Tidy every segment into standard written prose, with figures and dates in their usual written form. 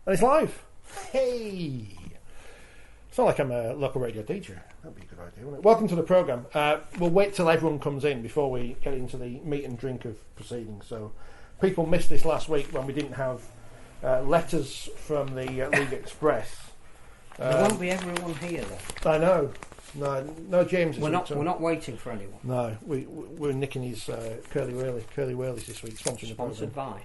And it's live. Hey! It's not like I'm a local radio teacher. That'd be a good idea, wouldn't it? Welcome to the programme. We'll wait till everyone comes in before we get into the meat and drink of proceedings. So people missed this last week when we didn't have letters from the League Express. There won't be everyone here, though. I know. No, James. We're not waiting for anyone. No, we're nicking his Curly Whirlies this week. Sponsored by.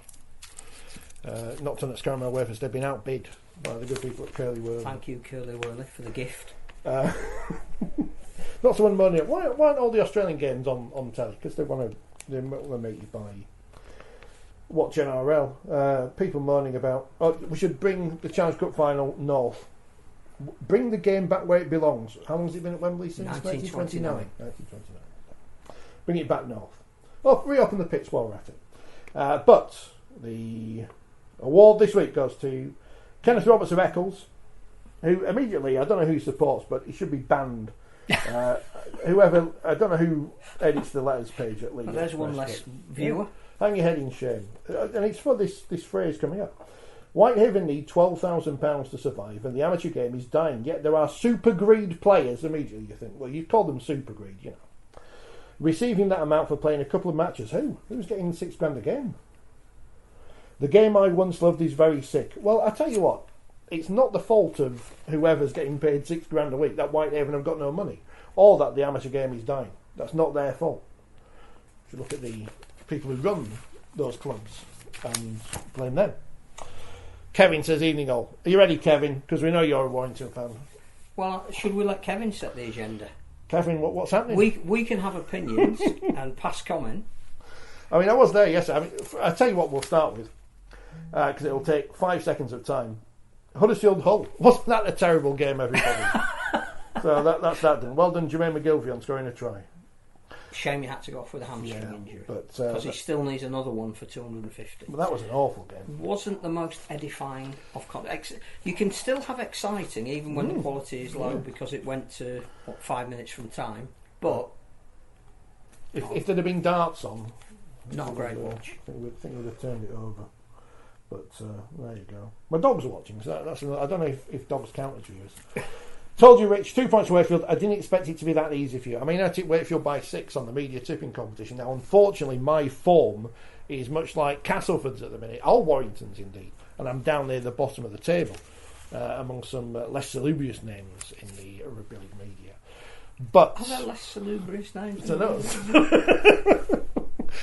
Not done at Caramel Wafers. They've been outbid by the good people at Curly Whirly. Thank you, Curly Whirly, for the gift. Not someone moaning. Why aren't all the Australian games on telly? Because they want to make you buy watch NRL. People moaning about. Oh, we should bring the Challenge Cup final north. Bring the game back where it belongs. How long has it been at Wembley since 1929? 1929. Bring it back north. Well, reopen the pitch while we're at it. But the award this week goes to Kenneth Roberts of Eccles, who immediately, I don't know who he supports, but he should be banned. Whoever, I don't know who edits the letters page at least. Well, there's one less viewer. Hang your head in shame. And it's for this phrase coming up. Whitehaven need £12,000 to survive, and the amateur game is dying. Yet there are super greed players. Immediately, you think, well, you call them super greed, you know, receiving that amount for playing a couple of matches. Who's getting £6,000 a game? The game I once loved is very sick. Well, I tell you what, it's not the fault of whoever's getting paid £6,000 a week that Whitehaven have got no money, or that the amateur game is dying. That's not their fault. If you look at the people who run those clubs and blame them. Kevin says, evening all. Are you ready, Kevin? Because we know you're a Warrington fan. Well, should we let Kevin set the agenda? Kevin, what's happening? We can have opinions and pass comment. I mean, I was there yesterday. I'll tell you what we'll start with, because it'll take 5 seconds of time. Huddersfield Hull. Wasn't that a terrible game, everybody? So that's that done. Well done, Jermaine McGilvey, on scoring a try. Shame you had to go off with a hamstring injury. But because he still needs another one for 250. Well, that was an awful game. Wasn't the most edifying of you can still have exciting even when the quality is low because it went to 5 minutes from time. But if there'd have been darts on, not a great watch. I think we'd have turned it over. But there you go. My dogs are watching, so that's another, I don't know if dogs count as viewers. Told you, Rich, 2 points to Wakefield. I didn't expect it to be that easy for you. I mean, I took Wakefield by 6 on the media tipping competition. Now, unfortunately, my form is much like Castleford's at the minute. All Warrington's, indeed. And I'm down near the bottom of the table among some less salubrious names in the Rugby League media. But are there less salubrious names? I know.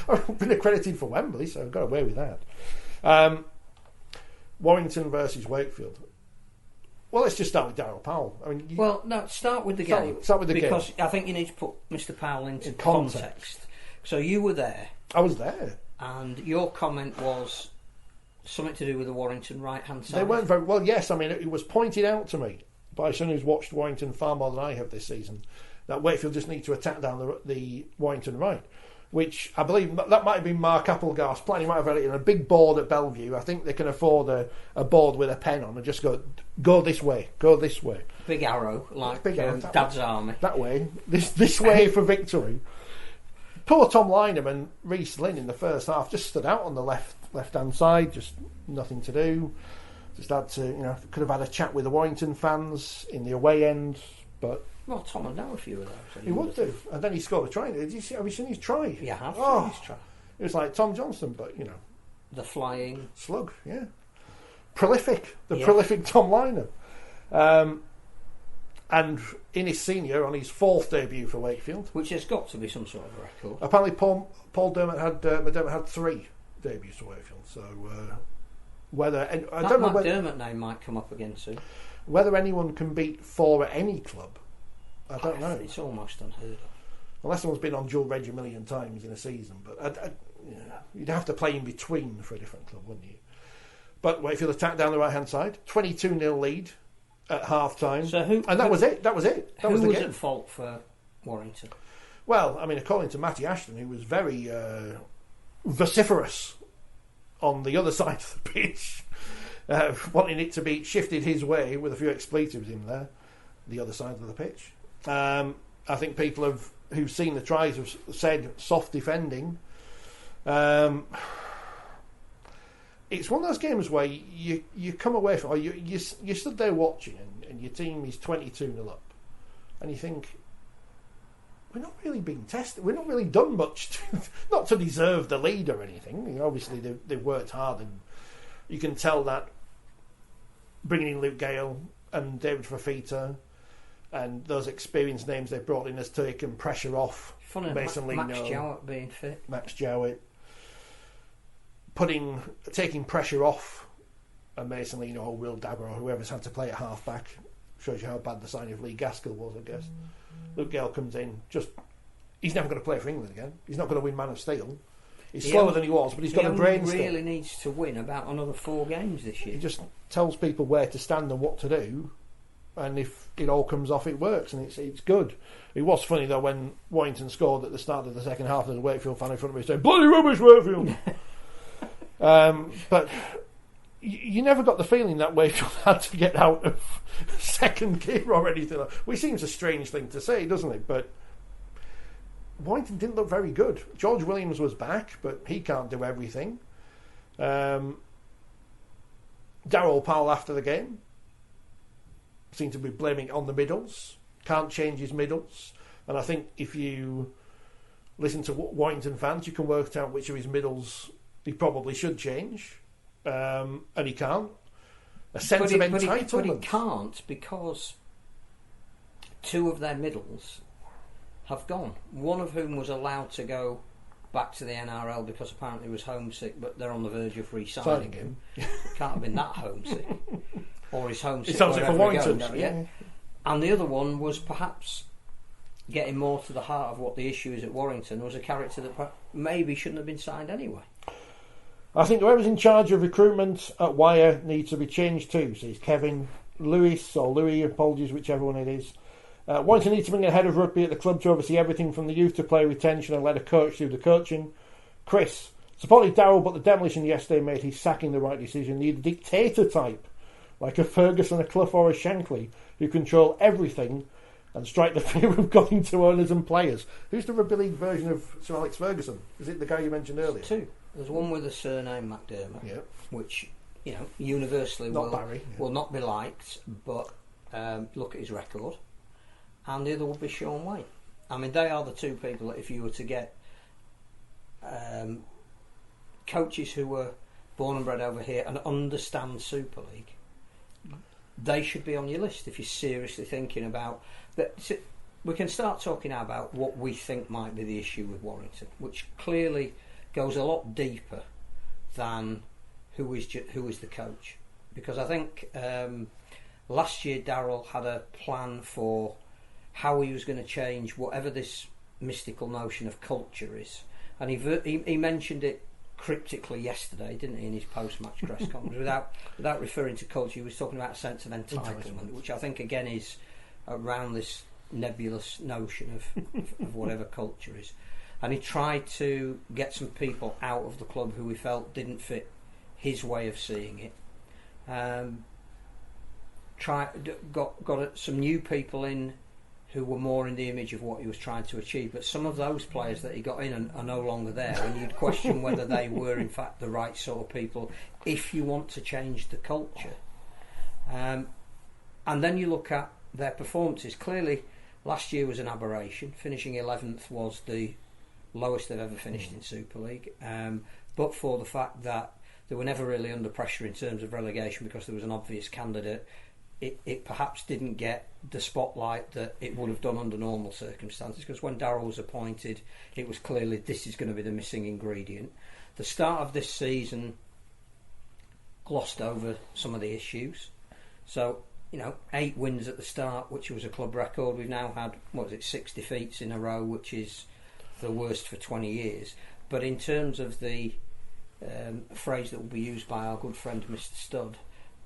I've been accredited for Wembley, so I've got away with that. Warrington versus Wakefield. Well, let's just start with Daryl Powell. I mean, start with the game. Start with the game. Because I think you need to put Mr. Powell into context. So you were there. I was there. And your comment was something to do with the Warrington right-hand side. They weren't very well, yes. I mean, it was pointed out to me by someone who's watched Warrington far more than I have this season that Wakefield just need to attack down the Warrington right. Which I believe that might have been Mark Applegarth's plan. He might have had it in a big board at Bellevue. I think they can afford a board with a pen on and just go this way, go this way. Big arrow, like big arrow, Dad's army. That way, this way for victory. Poor Tom Lynham and Reece Lynn in the first half just stood out on the left-hand side, just nothing to do. Just had to, could have had a chat with the Warrington fans in the away end, but. Well, Tom would know a few of those. So he would do. And then he scored a try. Have you seen his try? Yeah, I have seen his try. It was like Tom Johnson, but, the flying... slug, yeah. Prolific. Prolific Tom Lynham. And in his senior, on his 4th debut for Wakefield. Which has got to be some sort of record. Apparently Paul McDermott had 3 debuts for Wakefield. So, That McDermott name might come up again soon. Whether anyone can beat 4 at any club, I don't know. It's almost unheard of. Unless someone's been on dual reg a million times in a season. But you'd have to play in between for a different club, wouldn't you? But Wakefield attacked down the right-hand side. 22-0 lead at half-time. That was it. That was the game. Who was at fault for Warrington? Well, I mean, according to Matty Ashton, who was very vociferous on the other side of the pitch, wanting it to be shifted his way with a few expletives in there, the other side of the pitch. I think people who've seen the tries have said soft defending. it's one of those games where you come away from, or you stood there watching, and your team is 22-0 up, and you think, we're not really being tested. We're not really done much, not to deserve the lead or anything. You know, obviously, they've worked hard, and you can tell that bringing in Luke Gale and David Fafita and those experienced names they brought in has taken pressure off. Funny, Mason Lino, Max Jowett being fit. Max Jowett. Taking pressure off a Mason Lino or Will Dagger or whoever's had to play at half-back. Shows you how bad the signing of Lee Gaskell was, I guess. Luke Gale comes in, he's never going to play for England again. He's not going to win Man of Steel. He's slower than he was, but he's got a brain still. He really needs to win about another 4 games this year. He just tells people where to stand and what to do, and if it all comes off, it works, and it's good. It was funny, though, when Warrington scored at the start of the second half, there's a Wakefield fan in front of me saying, "Bloody rubbish, Wakefield!" But you never got the feeling that Wakefield had to get out of second gear or anything. Which seems a strange thing to say, doesn't it? But Warrington didn't look very good. George Williams was back, but he can't do everything. Daryl Powell after the game seemed to be blaming it on the middles. Can't change his middles. And I think if you listen to Warrington fans, you can work out which of his middles he probably should change. And he can't. A sense of entitlement. But he can't, because 2 of their middles have gone. One of whom was allowed to go back to the NRL because apparently he was homesick, but they're on the verge of re-signing him. Can't have been that homesick. Or he's homesick. It sounds like for Warrington. Yeah. And the other one was perhaps getting more to the heart of what the issue is at Warrington, was a character that maybe shouldn't have been signed anyway. I think whoever's in charge of recruitment at Wire needs to be changed too. So it's Kevin Lewis or Louis, apologies, whichever one it is. Warrington needs to bring a head of rugby at the club to oversee everything from the youth to player retention and let a coach do the coaching. Chris supported Daryl, but the demolition yesterday made his sacking the right decision. Need a dictator type like a Ferguson, a Clough or a Shankly who control everything and strike the fear of going to owners and players. Who's the Rugby League version of Sir Alex Ferguson? Is it the guy you mentioned earlier? 2. There's one with the surname McDermott, which, universally will not be liked, but look at his record. And the other will be Sean Wayne. I mean, they are the 2 people that if you were to get coaches who were born and bred over here and understand Super League, they should be on your list if you're seriously thinking about that. We can start talking now about what we think might be the issue with Warrington, which clearly goes a lot deeper than who is the coach. Because I think last year Daryl had a plan for how he was going to change whatever this mystical notion of culture is, and he mentioned it cryptically yesterday, didn't he, in his post-match press conference, without referring to culture. He was talking about a sense of entitlement, which I think again is around this nebulous notion of whatever culture is. And he tried to get some people out of the club who he felt didn't fit his way of seeing it. Got some new people in who were more in the image of what he was trying to achieve, but some of those players that he got in are no longer there, and you'd question whether they were in fact the right sort of people if you want to change the culture. And then you look at their performances. Clearly last year was an aberration. Finishing 11th was the lowest they've ever finished in Super League, but for the fact that they were never really under pressure in terms of relegation because there was an obvious candidate. It perhaps didn't get the spotlight that it would have done under normal circumstances, because when Daryl was appointed it was clearly this is going to be the missing ingredient. The start of this season glossed over some of the issues. So 8 wins at the start, which was a club record. We've now had 6 defeats in a row, which is the worst for 20 years. But in terms of the phrase that will be used by our good friend Mr. Studd,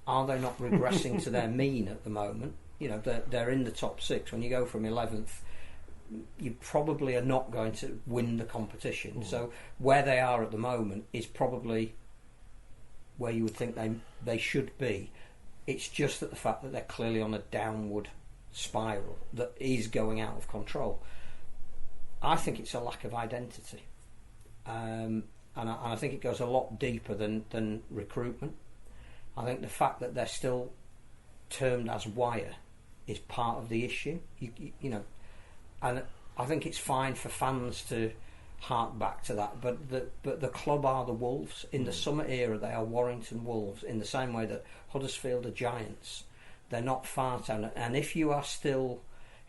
are they not regressing to their mean at the moment? They're in the top 6. When you go from 11th, you probably are not going to win the competition. So where they are at the moment is probably where you would think they should be. It's just that the fact that they're clearly on a downward spiral that is going out of control. I think it's a lack of identity. and I think it goes a lot deeper than recruitment. I think the fact that they're still termed as wire is part of the issue. You know, and I think it's fine for fans to hark back to that, but the club are the Wolves. In the summer era, they are Warrington Wolves, in the same way that Huddersfield are Giants. They're not Fartown. And if you are still,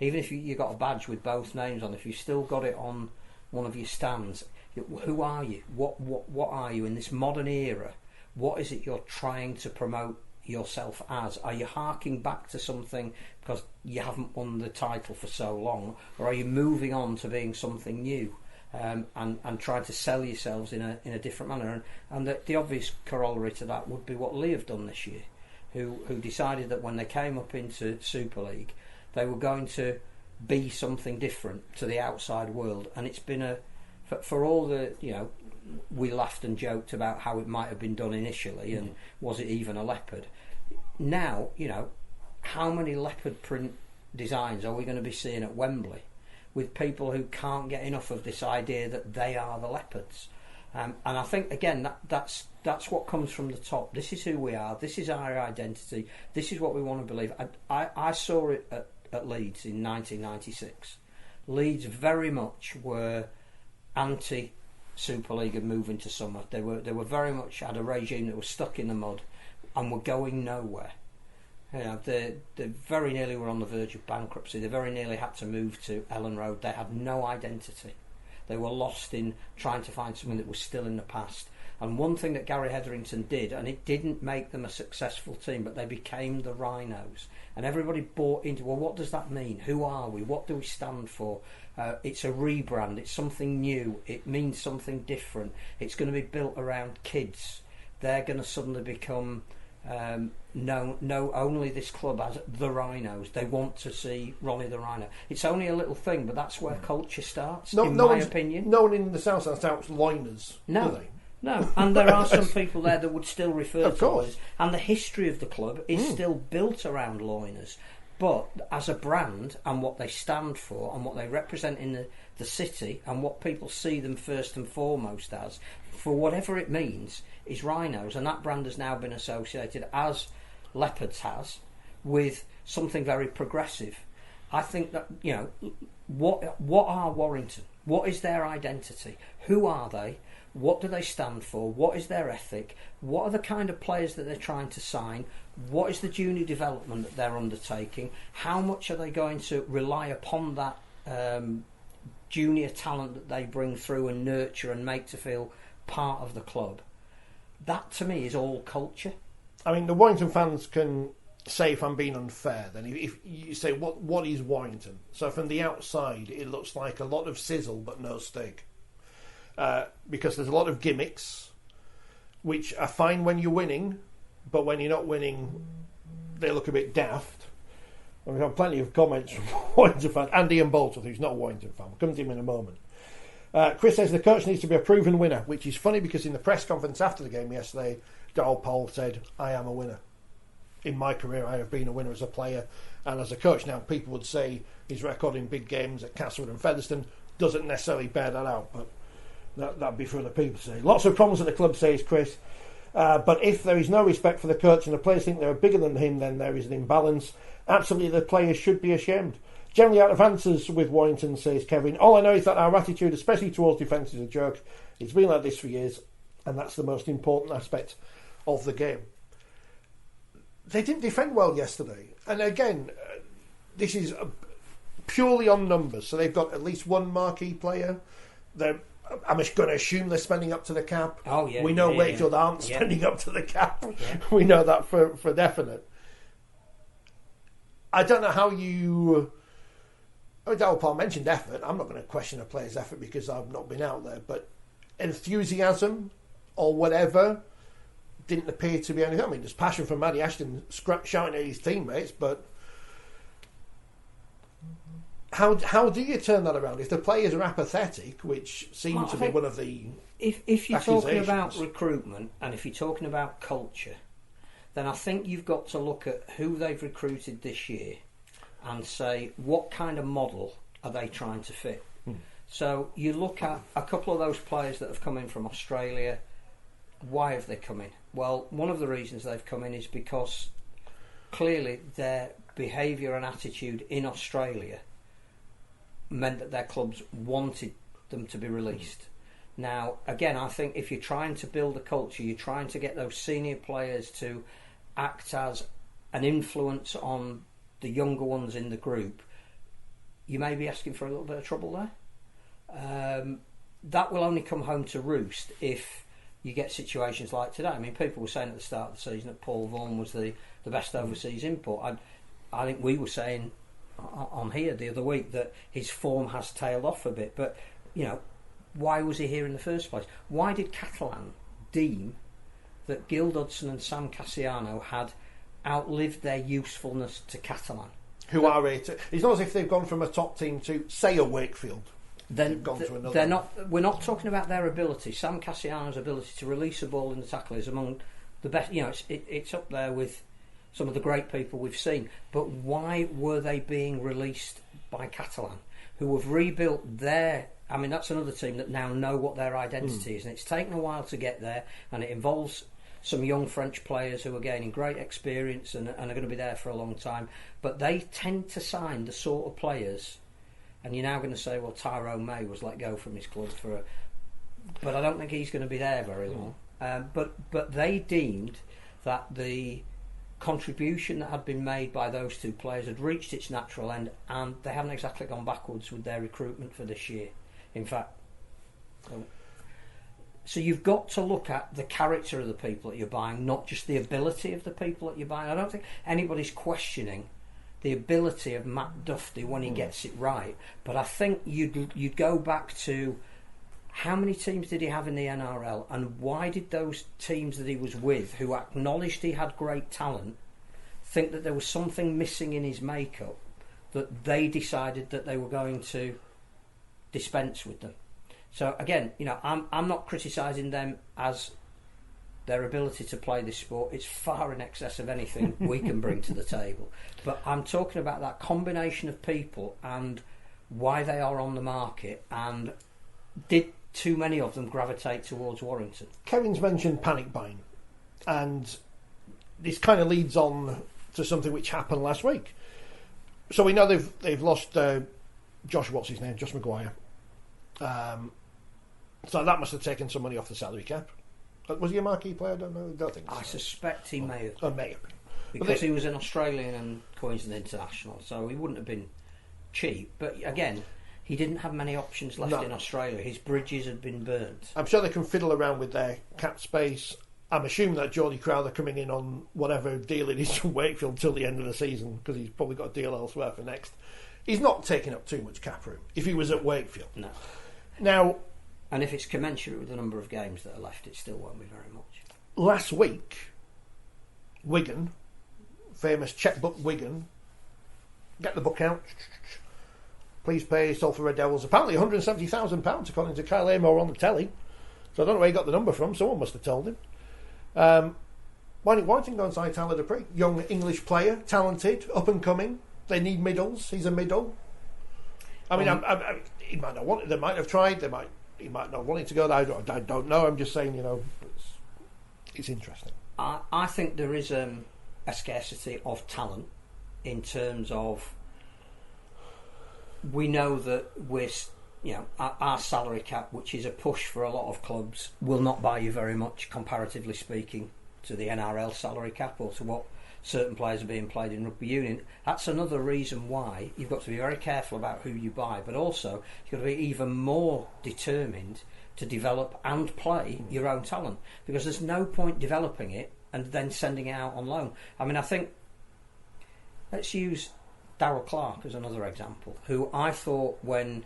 even if you got a badge with both names on, if you still got it on one of your stands, who are you? What are you in this modern era? What is it you're trying to promote yourself as? Are you harking back to something because you haven't won the title for so long, or are you moving on to being something new? And trying to sell yourselves in a different manner, and the obvious corollary to that would be what Lee have done this year, who decided that when they came up into Super League, they were going to be something different to the outside world. And it's been for all the, you know, we laughed and joked about how it might have been done initially, and was it even a leopard? Now, you know, how many leopard print designs are we going to be seeing at Wembley, with people who can't get enough of this idea that they are the Leopards? And I think, again, that's what comes from the top. This is who we are. This is our identity. This is what we want to believe. I saw it at Leeds in 1996. Leeds very much were anti-Super League and moving to summer. They were very much had a regime that was stuck in the mud and were going nowhere. You know, they very nearly were on the verge of bankruptcy. They very nearly had to move to Ellen Road. They had no identity. They were lost in trying to find something that was still in the past. And one thing that Gary Hetherington did, and it didn't make them a successful team, but they became the Rhinos. And everybody bought into, well, what does that mean? Who are we? What do we stand for? It's a rebrand. It's something new. It means something different. It's going to be built around kids. They're going to suddenly become... No, only this club as the Rhinos. They want to see Ronnie the Rhino. It's only a little thing, but that's where culture starts, in my opinion. No one in the South shouts Loiners, do they? No, and there are some people there that would still refer to course. Loiners. And the history of the club is still built around Loiners. But as a brand, and what they stand for, and what they represent in the city, and what people see them first and foremost as, for whatever it means, is Rhinos. And that brand has now been associated, as Leopards has, with something very progressive. I think that, you know, what are Warrington? What is their identity? Who are they? What do they stand for? What is their ethic? What are the kind of players that they're trying to sign? What is the junior development that they're undertaking? How much are they going to rely upon that junior talent that they bring through and nurture and make to feel part of the club? That, to me, is all culture. I mean, the Warrington fans can say if I'm being unfair, then if you say, what is Warrington? So from the outside, it looks like a lot of sizzle but no steak. Because there's a lot of gimmicks, which are fine when you're winning, but when you're not winning, they look a bit daft. And we've had plenty of comments from Warrington fans. Andy and Bolton, who's not a Warrington fan. We'll come to him in a moment. Chris says the coach needs to be a proven winner, which is funny because in the press conference after the game yesterday, Daryl Powell said, I am a winner. In my career, I have been a winner as a player and as a coach. Now, people would say his record in big games at Castlewood and Featherstone doesn't necessarily bear that out, but that'd be for other people to say. Lots of problems at the club, says Chris. But if there is no respect for the coach and the players think they're bigger than him, then there is an imbalance. Absolutely, the players should be ashamed. Generally out of answers with Warrington, says Kevin. All I know is that our attitude, especially towards defence, is a joke. It's been like this for years, and that's the most important aspect of the game. They didn't defend well yesterday. And again, this is purely on numbers. So they've got at least one marquee player. I'm going to assume they're spending up to the cap. Oh, yeah. We know Wakefield aren't spending up to the cap. Yeah. We know that for definite. I don't know how you... Daryl Powell mentioned effort. I'm not going to question a player's effort because I've not been out there. But enthusiasm or whatever didn't appear to be anything. I mean, there's passion from Matty Ashton shouting at his teammates, but... How do you turn that around? If the players are apathetic, which seems to be one of the if you're talking about recruitment and if you're talking about culture, then I think you've got to look at who they've recruited this year and say what kind of model are they trying to fit. So you look at a couple of those players that have come in from Australia. Why have they come in? Well, one of the reasons they've come in is because clearly their behaviour and attitude in Australia meant that their clubs wanted them to be released. Now, again, I think if you're trying to build a culture, you're trying to get those senior players to act as an influence on the younger ones in the group, you may be asking for a little bit of trouble there. That will only come home to roost if you get situations like today. I mean, people were saying at the start of the season that Paul Vaughan was the best overseas import. I think we were saying on here the other week that his form has tailed off a bit. But, why was he here in the first place? Why did Catalan deem that Gil Dodson and Sam Cassiano had outlived their usefulness to Catalan? Who are it? It's not as if they've gone from a top team to, say, a Wakefield. Then gone to another. They're not. We're not talking about their ability. Sam Cassiano's ability to release a ball in the tackle is among the best. It's up there with some of the great people we've seen. But why were they being released by Catalan, who have rebuilt their? I mean, that's another team that now know what their identity is, and it's taken a while to get there, and it involves some young French players who are gaining great experience and are going to be there for a long time. But they tend to sign the sort of players. And you're now going to say, well, Tyrone May was let go from his club but I don't think he's going to be there very long. But they deemed that the contribution that had been made by those two players had reached its natural end, and they haven't exactly gone backwards with their recruitment for this year. In fact, so you've got to look at the character of the people that you're buying, not just the ability of the people that you're buying. I don't think anybody's questioning the ability of Matt Duffy when he gets it right, but I think you'd go back to how many teams did he have in the NRL, and why did those teams that he was with, who acknowledged he had great talent, think that there was something missing in his makeup that they decided that they were going to dispense with them. So again, I'm not criticising them as their ability to play this sport. It's far in excess of anything we can bring to the table. But I'm talking about that combination of people and why they are on the market, and did too many of them gravitate towards Warrington? Kevin's mentioned panic buying, and this kind of leads on to something which happened last week. So we know they've lost Josh Maguire. So that must have taken some money off the salary cap. Was he a marquee player? I don't know. I don't think so. I suspect he may have. May have been. Because he was an Australian and Queensland international, so he wouldn't have been cheap. But again, he didn't have many options left in Australia. His bridges had been burnt. I'm sure they can fiddle around with their cap space. I'm assuming that Geordie Crowther coming in on whatever deal it is from Wakefield till the end of the season, because he's probably got a deal elsewhere for next. He's not taking up too much cap room if he was at Wakefield. No. Now, and if it's commensurate with the number of games that are left, it still won't be very much. Last week, Wigan, famous checkbook Wigan, get the book out. Please pay Salford Devils apparently £170,000 according to Kyle Amor on the telly. So I don't know where he got the number from. Someone must have told him. Why didn't Warrington go and sign Tyler Dupree? Young English player, talented, up and coming. They need middles. He's a middle. I mean, he might not want it. They might have tried. He might not want it to go there. I don't know. I'm just saying, it's interesting. I think there is a scarcity of talent in terms of, we know that our salary cap, which is a push for a lot of clubs, will not buy you very much, comparatively speaking, to the NRL salary cap or to what certain players are being played in rugby union. That's another reason why you've got to be very careful about who you buy, but also you've got to be even more determined to develop and play your own talent, because there's no point developing it and then sending it out on loan. I mean, I think, let's use Daryl Clark as another example, who I thought when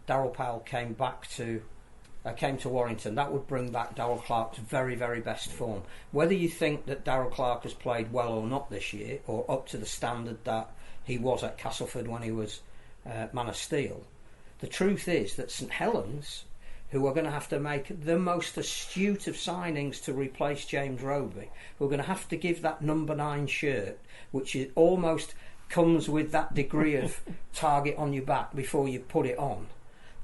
Daryl Powell came to Warrington, that would bring back Daryl Clark's very, very best form. Whether you think that Daryl Clark has played well or not this year, or up to the standard that he was at Castleford when he was Man of Steel, the truth is that St Helens, who are going to have to make the most astute of signings to replace James Roby, who are going to have to give that number 9 shirt, which is almost comes with that degree of target on your back before you put it on,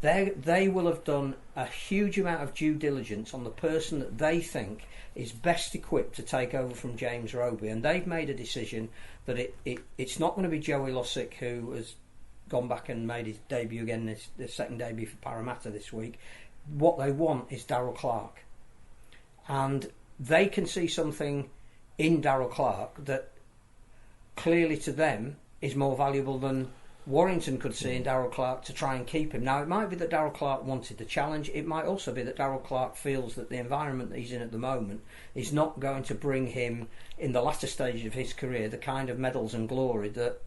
They will have done a huge amount of due diligence on the person that they think is best equipped to take over from James Roby, and they've made a decision that it's not going to be Joey Lussick, who has gone back and made his debut again, the second debut for Parramatta this week. What they want is Daryl Clark, and they can see something in Daryl Clark that clearly to them is more valuable than Warrington could see in Daryl Clark to try and keep him. Now, it might be that Daryl Clark wanted the challenge. It might also be that Daryl Clark feels that the environment that he's in at the moment is not going to bring him, in the latter stages of his career, the kind of medals and glory that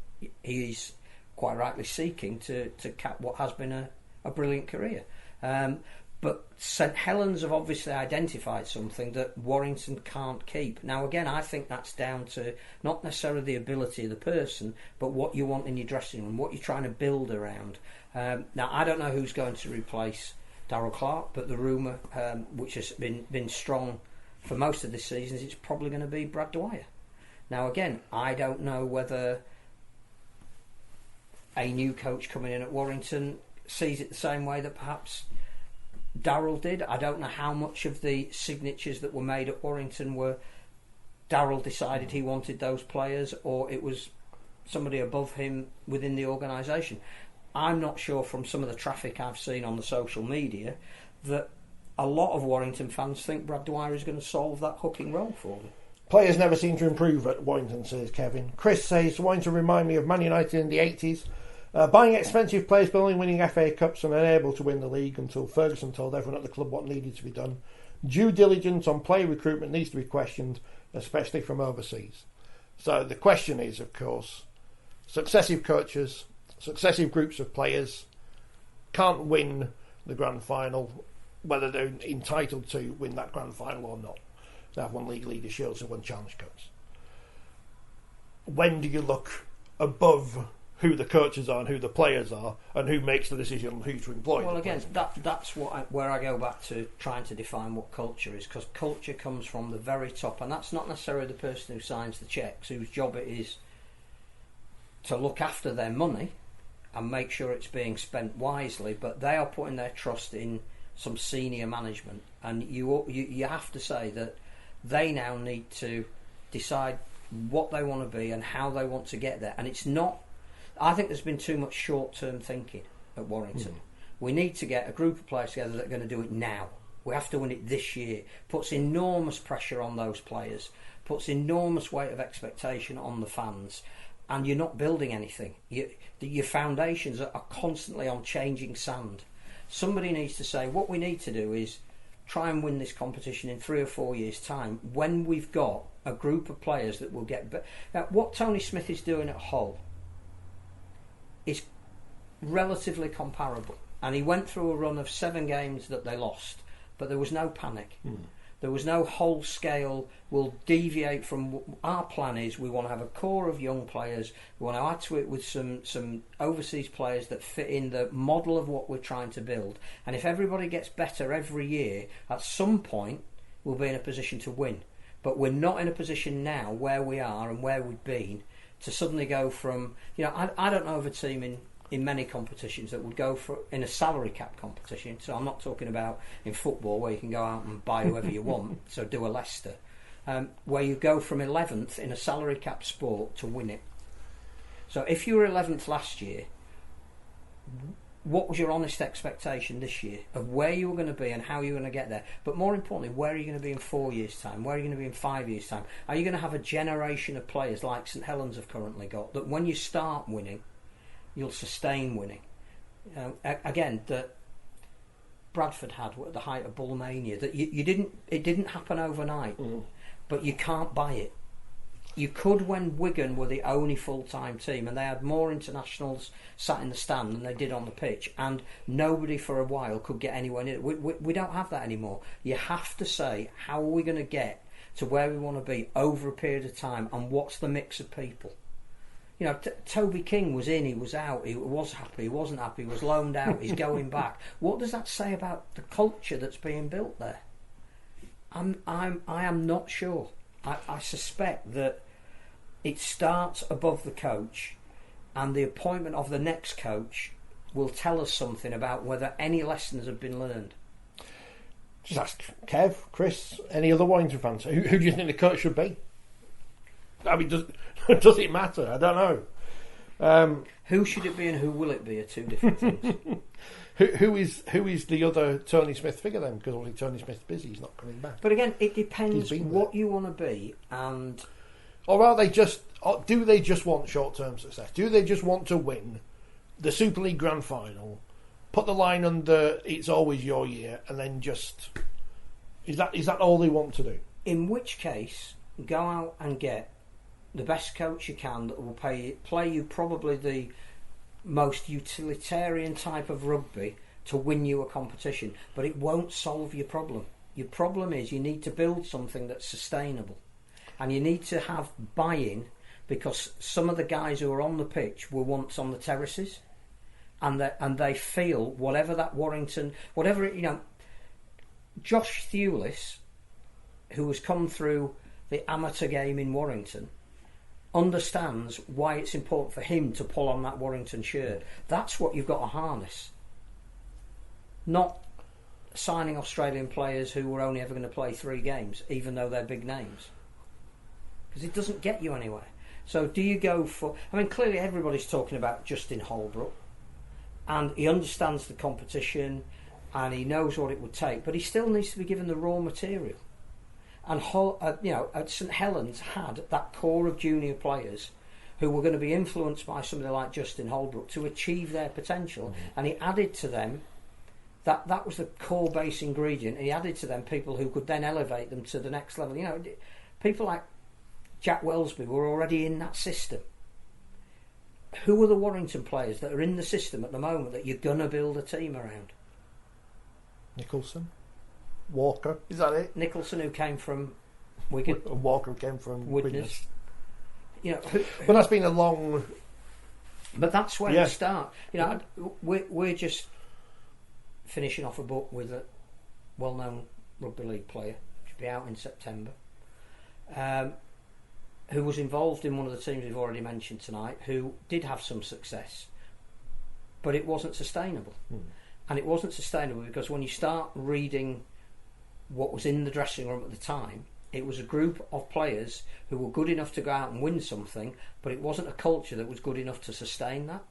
he's quite rightly seeking to cap what has been a brilliant career. But St Helens have obviously identified something that Warrington can't keep. Now, again, I think that's down to not necessarily the ability of the person, but what you want in your dressing room, what you're trying to build around. Now, I don't know who's going to replace Daryl Clark, but the rumour, which has been strong for most of this season, is it's probably going to be Brad Dwyer. Now, again, I don't know whether a new coach coming in at Warrington sees it the same way that perhaps Daryl did. I don't know how much of the signatures that were made at Warrington were Daryl decided he wanted those players, or it was somebody above him within the organisation. I'm not sure, from some of the traffic I've seen on the social media, that a lot of Warrington fans think Brad Dwyer is going to solve that hooking role for them. Players never seem to improve at Warrington, says Kevin. Chris says Warrington remind me of Man United in the 80s. Buying expensive players, but only winning FA Cups and unable to win the league until Ferguson told everyone at the club what needed to be done. Due diligence on player recruitment needs to be questioned, especially from overseas. So the question is, of course, successive coaches, successive groups of players can't win the grand final, whether they're entitled to win that grand final or not. They have won league leader shields and won challenge cups. When do you look above who the coaches are and who the players are, and who makes the decision on who to employ? Well, again, that's where I go back to trying to define what culture is, because culture comes from the very top, and that's not necessarily the person who signs the cheques, whose job it is to look after their money and make sure it's being spent wisely, but they are putting their trust in some senior management, and you have to say that they now need to decide what they want to be and how they want to get there. And it's not, I think there's been too much short-term thinking at Warrington. We need to get a group of players together that are going to do it now. We have to win it this year. Puts enormous pressure on those players, puts enormous weight of expectation on the fans, and you're not building anything. Your foundations are constantly on changing sand. Somebody needs to say, what we need to do is try and win this competition in 3 or 4 years' time, when we've got a group of players that will get better. Now, what Tony Smith is doing at Hull is relatively comparable, and he went through a run of 7 games that they lost, but there was no panic. There was no whole scale, we'll deviate from our plan is we want to have a core of young players, we want to add to it with some overseas players that fit in the model of what we're trying to build, and if everybody gets better every year, at some point we'll be in a position to win. But we're not in a position now, where we are and where we've been, to suddenly go from, I don't know of a team in many competitions that would go for in a salary cap competition. So I'm not talking about in football where you can go out and buy whoever you want. So do a Leicester, where you go from 11th in a salary cap sport to win it. So if you were 11th last year, what was your honest expectation this year of where you were going to be and how you were going to get there? But more importantly, where are you going to be in 4 years' time? Where are you going to be in 5 years' time? Are you going to have a generation of players like St Helens have currently got, that when you start winning, you'll sustain winning? Again, that Bradford had at the height of Bullmania, that it didn't happen overnight, but you can't buy it. You could when Wigan were the only full-time team and they had more internationals sat in the stand than they did on the pitch, and nobody for a while could get anywhere near it. We don't have that anymore. You have to say, how are we going to get to where we want to be over a period of time, and what's the mix of people? Toby King was in, he was out, he was happy, he wasn't happy, he was loaned out, he's going back. What does that say about the culture that's being built there? I am not sure. I suspect that it starts above the coach, and the appointment of the next coach will tell us something about whether any lessons have been learned. Just ask Kev, Chris, any other Warrington fans. Who do you think the coach should be? I mean, does it matter? I don't know. Who should it be and who will it be are two different things. Who is the other Tony Smith figure then? Because obviously Tony Smith's busy, he's not coming back. But again, it depends what you want to be, and or are they just? Or do they just want short-term success? Do they just want to win the Super League Grand Final, put the line under "It's always your year," and then just is that all they want to do? In which case, go out and get the best coach you can that will play you probably the most utilitarian type of rugby to win you a competition, but it won't solve your problem. Your problem is you need to build something that's sustainable, and you need to have buy-in, because some of the guys who are on the pitch were once on the terraces, and they feel whatever that Warrington, whatever it, Josh Thewlis, who has come through the amateur game in Warrington, understands why it's important for him to pull on that Warrington shirt. That's what you've got to harness. Not signing Australian players who were only ever going to play 3 games, even though they're big names. Because it doesn't get you anywhere. So do you go for... I mean, clearly everybody's talking about Justin Holbrook, and he understands the competition, and he knows what it would take, but he still needs to be given the raw material. And at St Helens had that core of junior players who were going to be influenced by somebody like Justin Holbrook to achieve their potential, and he added to them that was the core base ingredient. And he added to them people who could then elevate them to the next level. People like Jack Wellesby were already in that system. Who are the Warrington players that are in the system at the moment that you're going to build a team around? Nicholson, Walker, is that it? Nicholson, who came from Wigan. Walker came from Widnes. But that's been a long... But that's where you start. We're just finishing off a book with a well-known Rugby League player, should be out in September, who was involved in one of the teams we've already mentioned tonight, who did have some success, but it wasn't sustainable. And it wasn't sustainable because when you start reading what was in the dressing room at the time, it was a group of players who were good enough to go out and win something, but it wasn't a culture that was good enough to sustain that.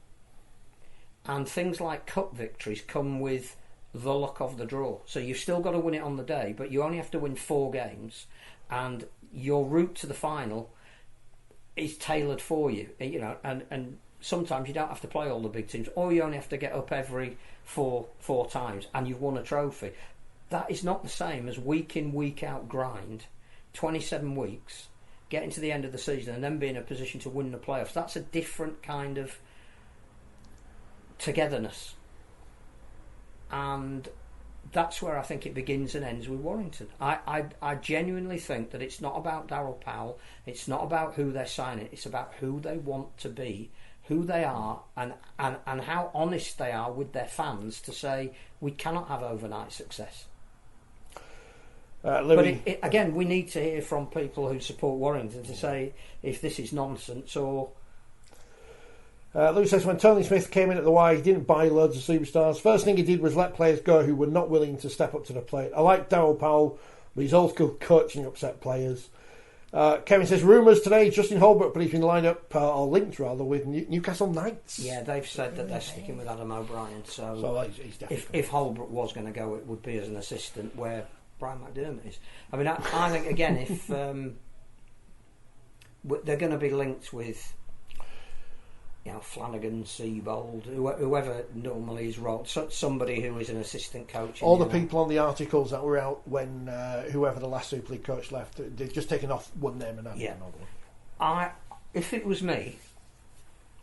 And things like cup victories come with the luck of the draw. So you've still got to win it on the day, but you only have to win 4 games, and your route to the final is tailored for you. And sometimes you don't have to play all the big teams, or you only have to get up every four times and you've won a trophy. That is not the same as week in, week out grind, 27 weeks, getting to the end of the season and then being in a position to win the playoffs. That's a different kind of togetherness. And that's where I think it begins and ends with Warrington. I genuinely think that it's not about Daryl Powell, it's not about who they're signing, it's about who they want to be, who they are, and how honest they are with their fans to say we cannot have overnight success. Louis, but again, we need to hear from people who support Warrington to say if this is nonsense or... Louis says when Tony Smith came in at the Y, he didn't buy loads of superstars. First thing he did was let players go who were not willing to step up to the plate. I like Daryl Powell, but his old school coaching upset players. Kevin says rumours today Justin Holbrook, but he's been lined up or linked rather with Newcastle Knights. Yeah, they've said that they're sticking with Adam O'Brien. So he's definitely if Holbrook was going to go, it would be as an assistant where Brian McDermott is. I mean, I think again, if they're going to be linked with, Flanagan, Seabold, whoever normally is rolled, somebody who is an assistant coach. All the people on the articles that were out when whoever the last Super League coach left, they've just taken off one name and added another one. If it was me,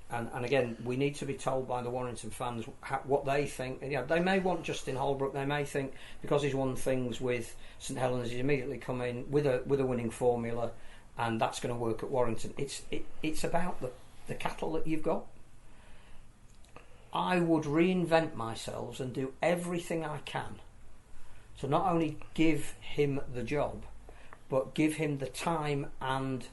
and again, we need to be told by the Warrington fans what they think. They may want Justin Holbrook. They may think because he's won things with St Helens, he's immediately come in with a winning formula, and that's going to work at Warrington. It's about the cattle that you've got. I would reinvent myself and do everything I can to not only give him the job, but give him the time and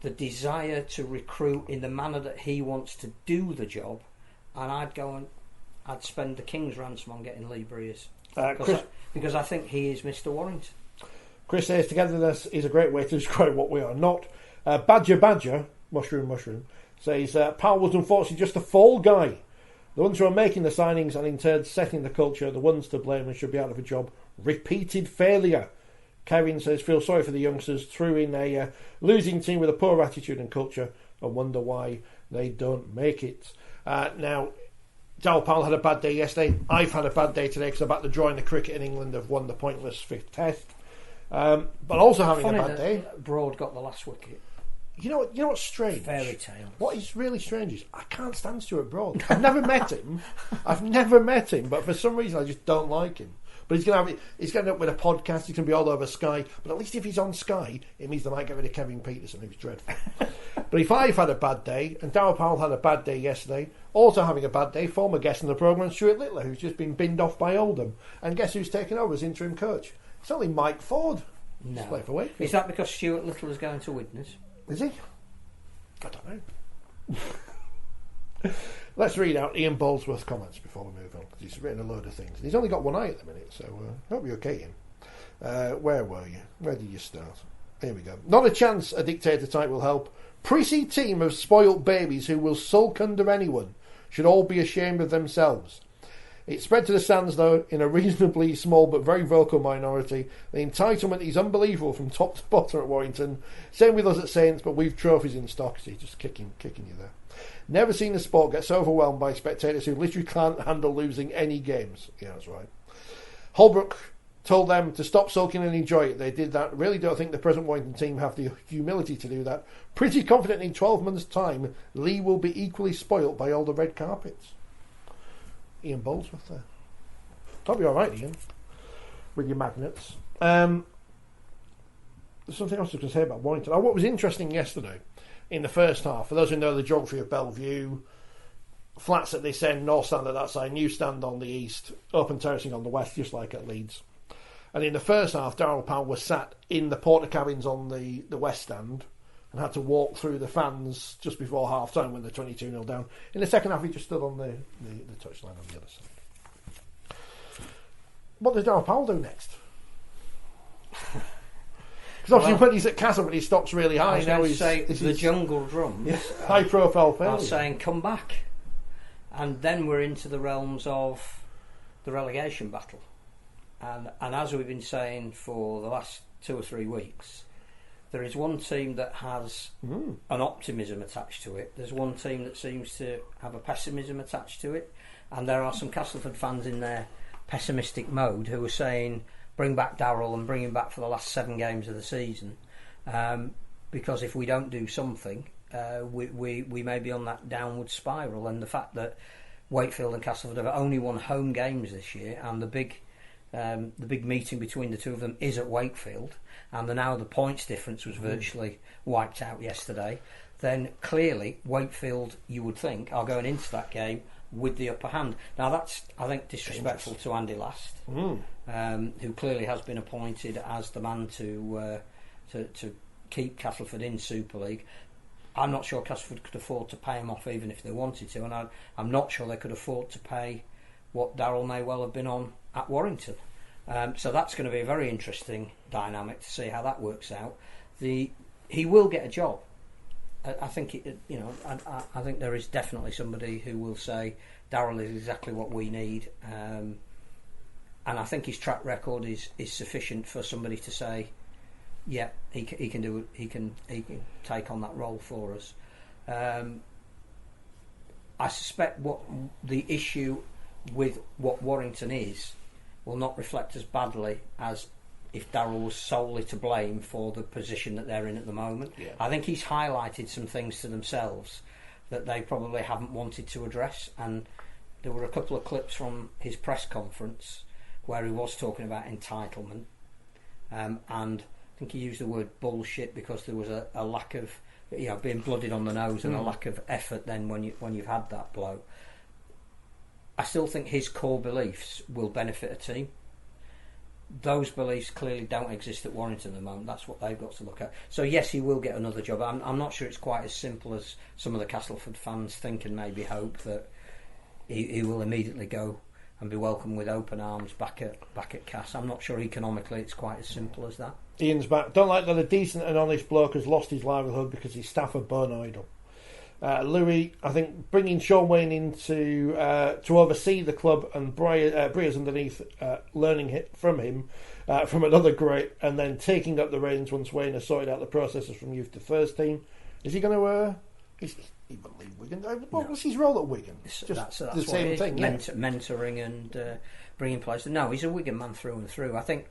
the desire to recruit in the manner that he wants to do the job. And I'd go and I'd spend the king's ransom on getting Lee Briers. Because I think he is Mr. Warrington. Chris says togetherness is a great way to describe what we are not. Badger, mushroom, says Powell was unfortunately just a fall guy. The ones who are making the signings and in turn setting the culture are the ones to blame and should be out of a job. Repeated failure. Kevin says feel sorry for the youngsters, threw in a losing team with a poor attitude and culture and wonder why they don't make it. Now, Daryl Powell had a bad day yesterday. I've had a bad day today because I'm about to join the cricket in England. Have won the pointless 5th test. But also having a bad day. Broad got the last wicket. You know what's strange? Fairy tale. What is really strange is I can't stand Stuart Broad. I've never met him. But for some reason I just don't like him. But he's going to end up with a podcast. He's going to be all over Sky. But at least if he's on Sky, it means they might get rid of Kevin Peterson, who's dreadful. But if I've had a bad day, and Daryl Powell had a bad day yesterday, also having a bad day, former guest on the programme, Stuart Littler, who's just been binned off by Oldham. And guess who's taken over as interim coach? It's only Mike Ford. No. Play for Wakefield. Is that because Stuart Littler is going to Widnes? Is he? I don't know. Let's read out Ian Boldsworth's comments before we move on, because he's written a load of things. He's only got one eye at the minute, so hope you're okay, Ian. Where were you? Where did you start? Here we go. Not a chance a dictator type will help. Prissy team of spoilt babies who will sulk under anyone should all be ashamed of themselves. It spread to the stands, though, in a reasonably small but very vocal minority. The entitlement is unbelievable from top to bottom at Warrington. Same with us at Saints, but we've trophies in stock. So he's just kicking you there. Never seen the sport get so overwhelmed by spectators who literally can't handle losing any games. Yeah, that's right. Holbrook told them to stop sulking and enjoy it. They did that. Really don't think the present Warrington team have the humility to do that. Pretty confident in 12 months' time, Lee will be equally spoilt by all the red carpets. Ian Boldsworth there. Hope you're alright, Ian, with your magnets. There's something else I was going to say about Warrington. What was interesting yesterday in the first half, for those who know the geography of Bellevue, flats at this end, north stand at that side, new stand on the east, open terracing on the west, just like at Leeds. And in the first half, Daryl Powell was sat in the porter cabins on the west stand and had to walk through the fans just before half time when they're 22-0 down. In the second half, he just stood on the touchline on the other side. What does Daryl Powell do next? Because obviously when he's at Castleford, his stock's really high. Now he's the jungle drums. Yeah, high profile failure. Are saying come back, and then we're into the realms of the relegation battle. And as we've been saying for the last 2 or 3 weeks, there is one team that has an optimism attached to it. There's one team that seems to have a pessimism attached to it, and there are some Castleford fans in their pessimistic mode who are saying, bring back Daryl and bring him back for the last 7 games of the season, because if we don't do something, we may be on that downward spiral. And the fact that Wakefield and Castleford have only won home games this year, and the big meeting between the two of them is at Wakefield, and now the points difference was virtually wiped out yesterday, then clearly Wakefield, you would think, are going into that game with the upper hand. Now that's, I think, disrespectful to Andy Last, who clearly has been appointed as the man to keep Castleford in Super League. I'm not sure Castleford could afford to pay him off even if they wanted to, and I'm not sure they could afford to pay what Daryl may well have been on at Warrington. So that's going to be a very interesting dynamic to see how that works out. He will get a job. I think I think there is definitely somebody who will say Daryl is exactly what we need, and I think his track record is sufficient for somebody to say, yeah, he can do it. He can take on that role for us. I suspect what the issue with what Warrington is will not reflect as badly as if Daryl was solely to blame for the position that they're in at the moment. Yeah. I think he's highlighted some things to themselves that they probably haven't wanted to address, and there were a couple of clips from his press conference where he was talking about entitlement, and I think he used the word bullshit because there was a lack of, being blooded on the nose and a lack of effort then when you've had that blow. I still think his core beliefs will benefit a team. Those beliefs clearly don't exist at Warrington at the moment. That's what they've got to look at. So yes, he will get another job. I'm not sure it's quite as simple as some of the Castleford fans think and maybe hope, that he will immediately go and be welcomed with open arms back at Cass. I'm not sure economically it's quite as simple as that. Ian's back. Don't like that a decent and honest bloke has lost his livelihood because his staff are bone idle. Louis, I think bringing Sean Wayne in to oversee the club and Breers underneath, learning from him, from another great, and then taking up the reins once Wayne has sorted out the processes from youth to first team. Is he going to... he won't leave Wigan. What was his role at Wigan? That's the same thing, yeah. Mentoring and bringing players. No, he's a Wigan man through and through. I think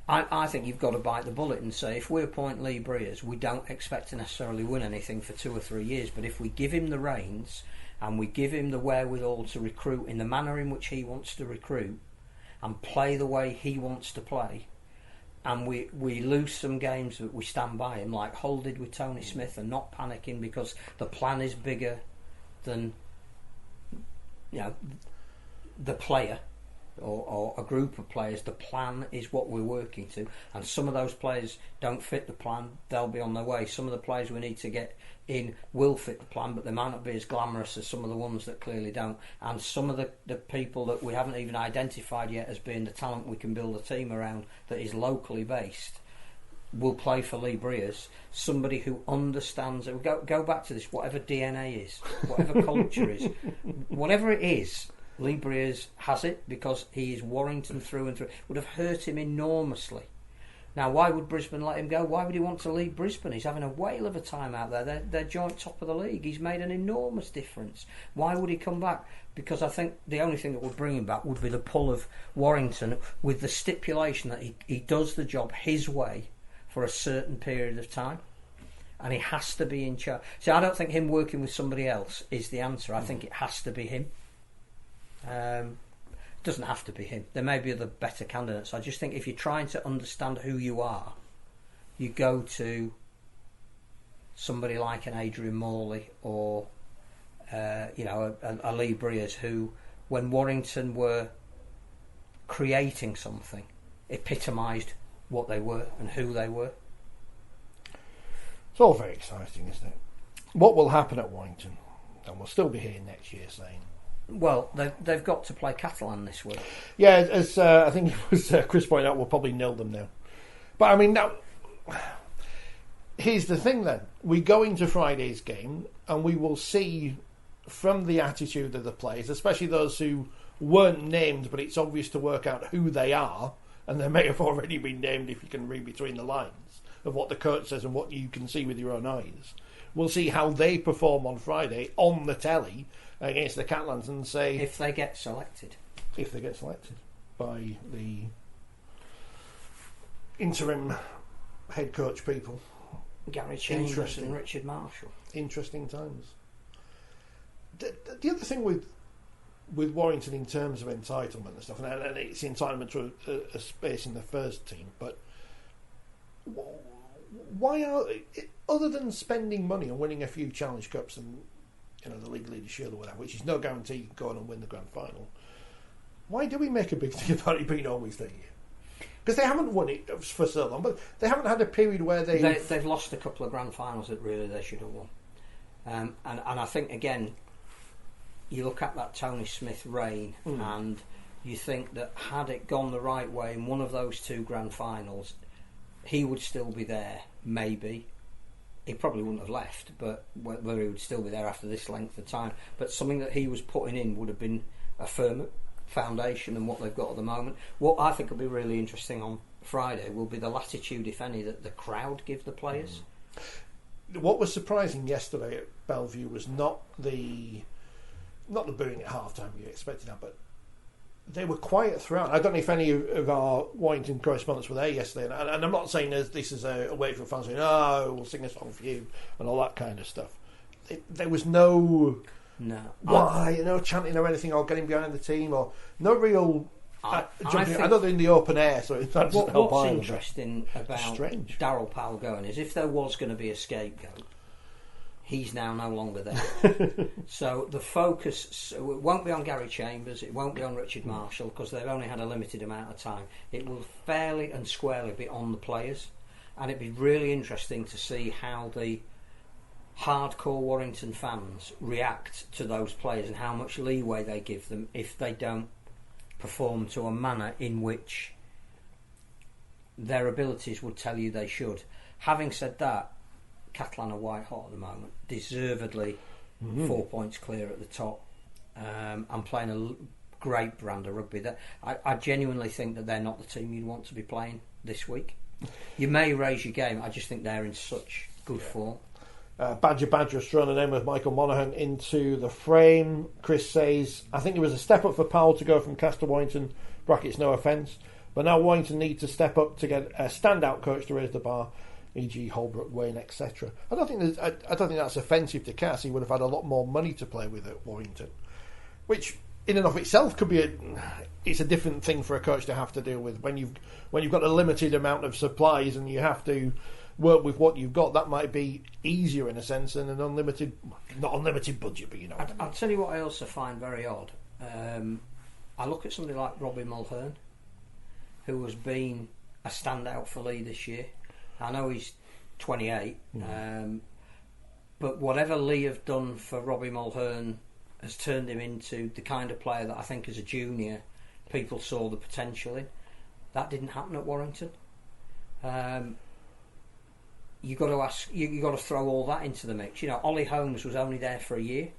I think you've got to bite the bullet and say, if we appoint Lee Breers, we don't expect to necessarily win anything for 2 or 3 years, but if we give him the reins and we give him the wherewithal to recruit in the manner in which he wants to recruit and play the way he wants to play, and we lose some games that we stand by him, like Hull did with Tony Smith, and not panicking because the plan is bigger than the player or a group of players. The plan is what we're working to, and some of those players don't fit the plan, they'll be on their way. Some of the players we need to get in will fit the plan, but they might not be as glamorous as some of the ones that clearly don't, and some of the people that we haven't even identified yet as being the talent we can build a team around that is locally based will play for Lee Breers. Somebody who understands it. Go back to this, whatever DNA is, whatever culture is, whatever it is, Lee Breers has it because he is Warrington through and through. It would have hurt him enormously. Now, why would Brisbane let him go? Why would he want to leave Brisbane? He's having a whale of a time out there. They're joint top of the league. He's made an enormous difference. Why would he come back? Because I think the only thing that would bring him back would be the pull of Warrington, with the stipulation that he does the job his way for a certain period of time. And he has to be in charge. See, I don't think him working with somebody else is the answer. I think it has to be him. Doesn't have to be him. There may be other better candidates. I just think if you're trying to understand who you are, you go to somebody like an Adrian Morley or a Lee Breers, who, when Warrington were creating something, epitomised what they were and who they were. It's all very exciting, isn't it? What will happen at Warrington? And we'll still be here next year saying... Well, they've got to play Catalan this week. Yeah, as I think it was Chris pointed out, we'll probably nil them now. But I mean, now, here's the thing then. We go into Friday's game and we will see from the attitude of the players, especially those who weren't named, but it's obvious to work out who they are, and they may have already been named if you can read between the lines of what the coach says and what you can see with your own eyes. We'll see how they perform on Friday on the telly against the Catalans and say... If they get selected. If they get selected by the interim head coach people. Gary Chambers and Richard Marshall. Interesting times. The other thing with Warrington in terms of entitlement and stuff, and it's entitlement to a space in the first team, but why are... Other than spending money and winning a few Challenge Cups and the League Leaders Shield or whatever, which is no guarantee you can go on and win the grand final, why do we make a big thing about it being always their year? Because they haven't won it for so long, but they haven't had a period where they've lost a couple of grand finals that really they should have won. And I think, again, you look at that Tony Smith reign and you think that had it gone the right way in one of those 2 grand finals, he would still be there, maybe. He probably wouldn't have left, but whether he would still be there after this length of time. But something that he was putting in would have been a firmer foundation than what they've got at the moment. What I think will be really interesting on Friday will be the latitude, if any, that the crowd give the players. What was surprising yesterday at Bellevue was not the booing at half-time you expected that, but they were quiet throughout. I don't know if any of our Warrington correspondents were there yesterday, and I'm not saying this is a way for fans saying, "Oh, we'll sing a song for you" and all that kind of stuff. There was no chanting or anything, or getting behind the team, or no real jumping. I know they're in the open air, so it doesn't help. What's interesting about Daryl Powell going is, if there was going to be a scapegoat, he's now no longer there. So the focus won't be on Gary Chambers, it won't be on Richard Marshall, because they've only had a limited amount of time. It will fairly and squarely be on the players, and it'd be really interesting to see how the hardcore Warrington fans react to those players and how much leeway they give them if they don't perform to a manner in which their abilities would tell you they should. Having said that, Catalan are white hot at the moment, deservedly 4 points clear at the top. I'm playing a great brand of rugby. That I genuinely think that they're not the team you'd want to be playing this week. You may raise your game. I just think they're in such good form. Badger has thrown the name of Michael Monaghan into the frame. Chris says, I think it was a step up for Powell to go from Castle Warrington, brackets no offence, but now Warrington need to step up to get a standout coach to raise the bar, e.g. Holbrook, Wayne, etc. I don't think that's offensive to Cass. He would have had a lot more money to play with at Warrington, which in and of itself could be it's a different thing for a coach to have to deal with when you've got a limited amount of supplies and you have to work with what you've got. That might be easier in a sense than not unlimited budget, but you know. I'll tell you what I also find very odd. I look at somebody like Robbie Mulhern, who has been a standout for Lee this year. I know he's 28, but whatever Lee have done for Robbie Mulhern has turned him into the kind of player that I think as a junior people saw the potential in. That didn't happen at Warrington. You got to ask. You got to throw all that into the mix. You know, Ollie Holmes was only there for a year.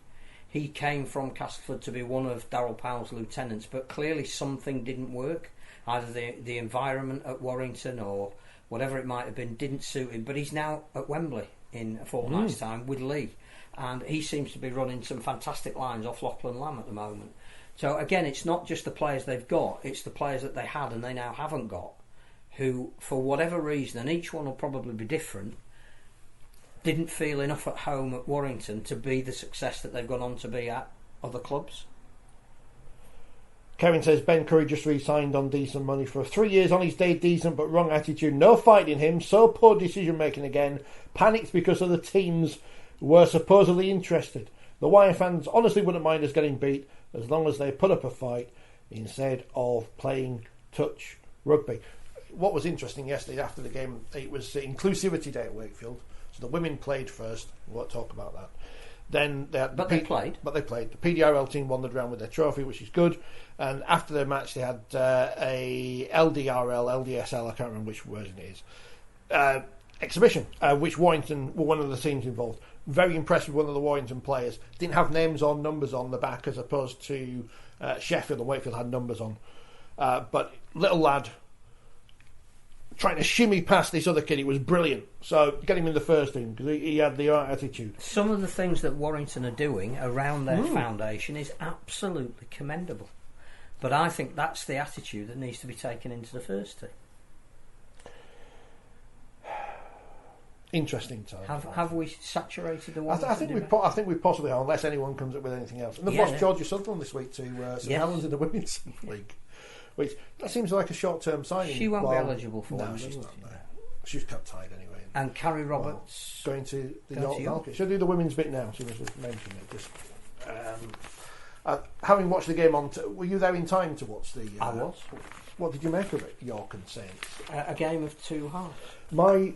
He came from Castleford to be one of Daryl Powell's lieutenants, but clearly something didn't work. Either the environment at Warrington or whatever it might have been didn't suit him. But he's now at Wembley in a fortnight's time with Lee, and he seems to be running some fantastic lines off Lachlan Lamb at the moment. So again, it's not just the players they've got; it's the players that they had and they now haven't got, who, for whatever reason, and each one will probably be different, didn't feel enough at home at Warrington to be the success that they've gone on to be at other clubs. Kevin says Ben Curry just re-signed on decent money for 3 years on his day, decent but wrong attitude, no fighting him, so poor decision making again, panicked because other teams were supposedly interested. The Wire fans honestly wouldn't mind us getting beat as long as they put up a fight instead of playing touch rugby. What was interesting yesterday after the game, it was Inclusivity Day at Wakefield, so the women played first. We won't talk about that. Then they played. The PDRL team wandered around with their trophy, which is good. And after their match, they had a LDRL, LDSL, I can't remember which version it is, exhibition, which Warrington were one of the teams involved. Very impressed with one of the Warrington players. Didn't have names on, numbers on the back, as opposed to Sheffield and Wakefield had numbers on. But little lad, trying to shimmy past this other kid, it was brilliant. So get him in the first team because he had the right attitude. Some of the things that Warrington are doing around their foundation is absolutely commendable, but I think that's the attitude that needs to be taken into the first team. Interesting time. Have we saturated the Warrington? I think we possibly have, unless anyone comes up with anything else. And they've lost Georgia Sutherland this week to St Helens in the Women's League. Which that seems like a short-term signing. She won't be eligible for no, she's not. No. She's cut tied anyway. And Carrie Roberts going to the York. She'll do the women's bit now. She was mentioning it. Just having watched the game were you there in time to watch the? I was. What did you make of it, York and Saints? A game of two halves. My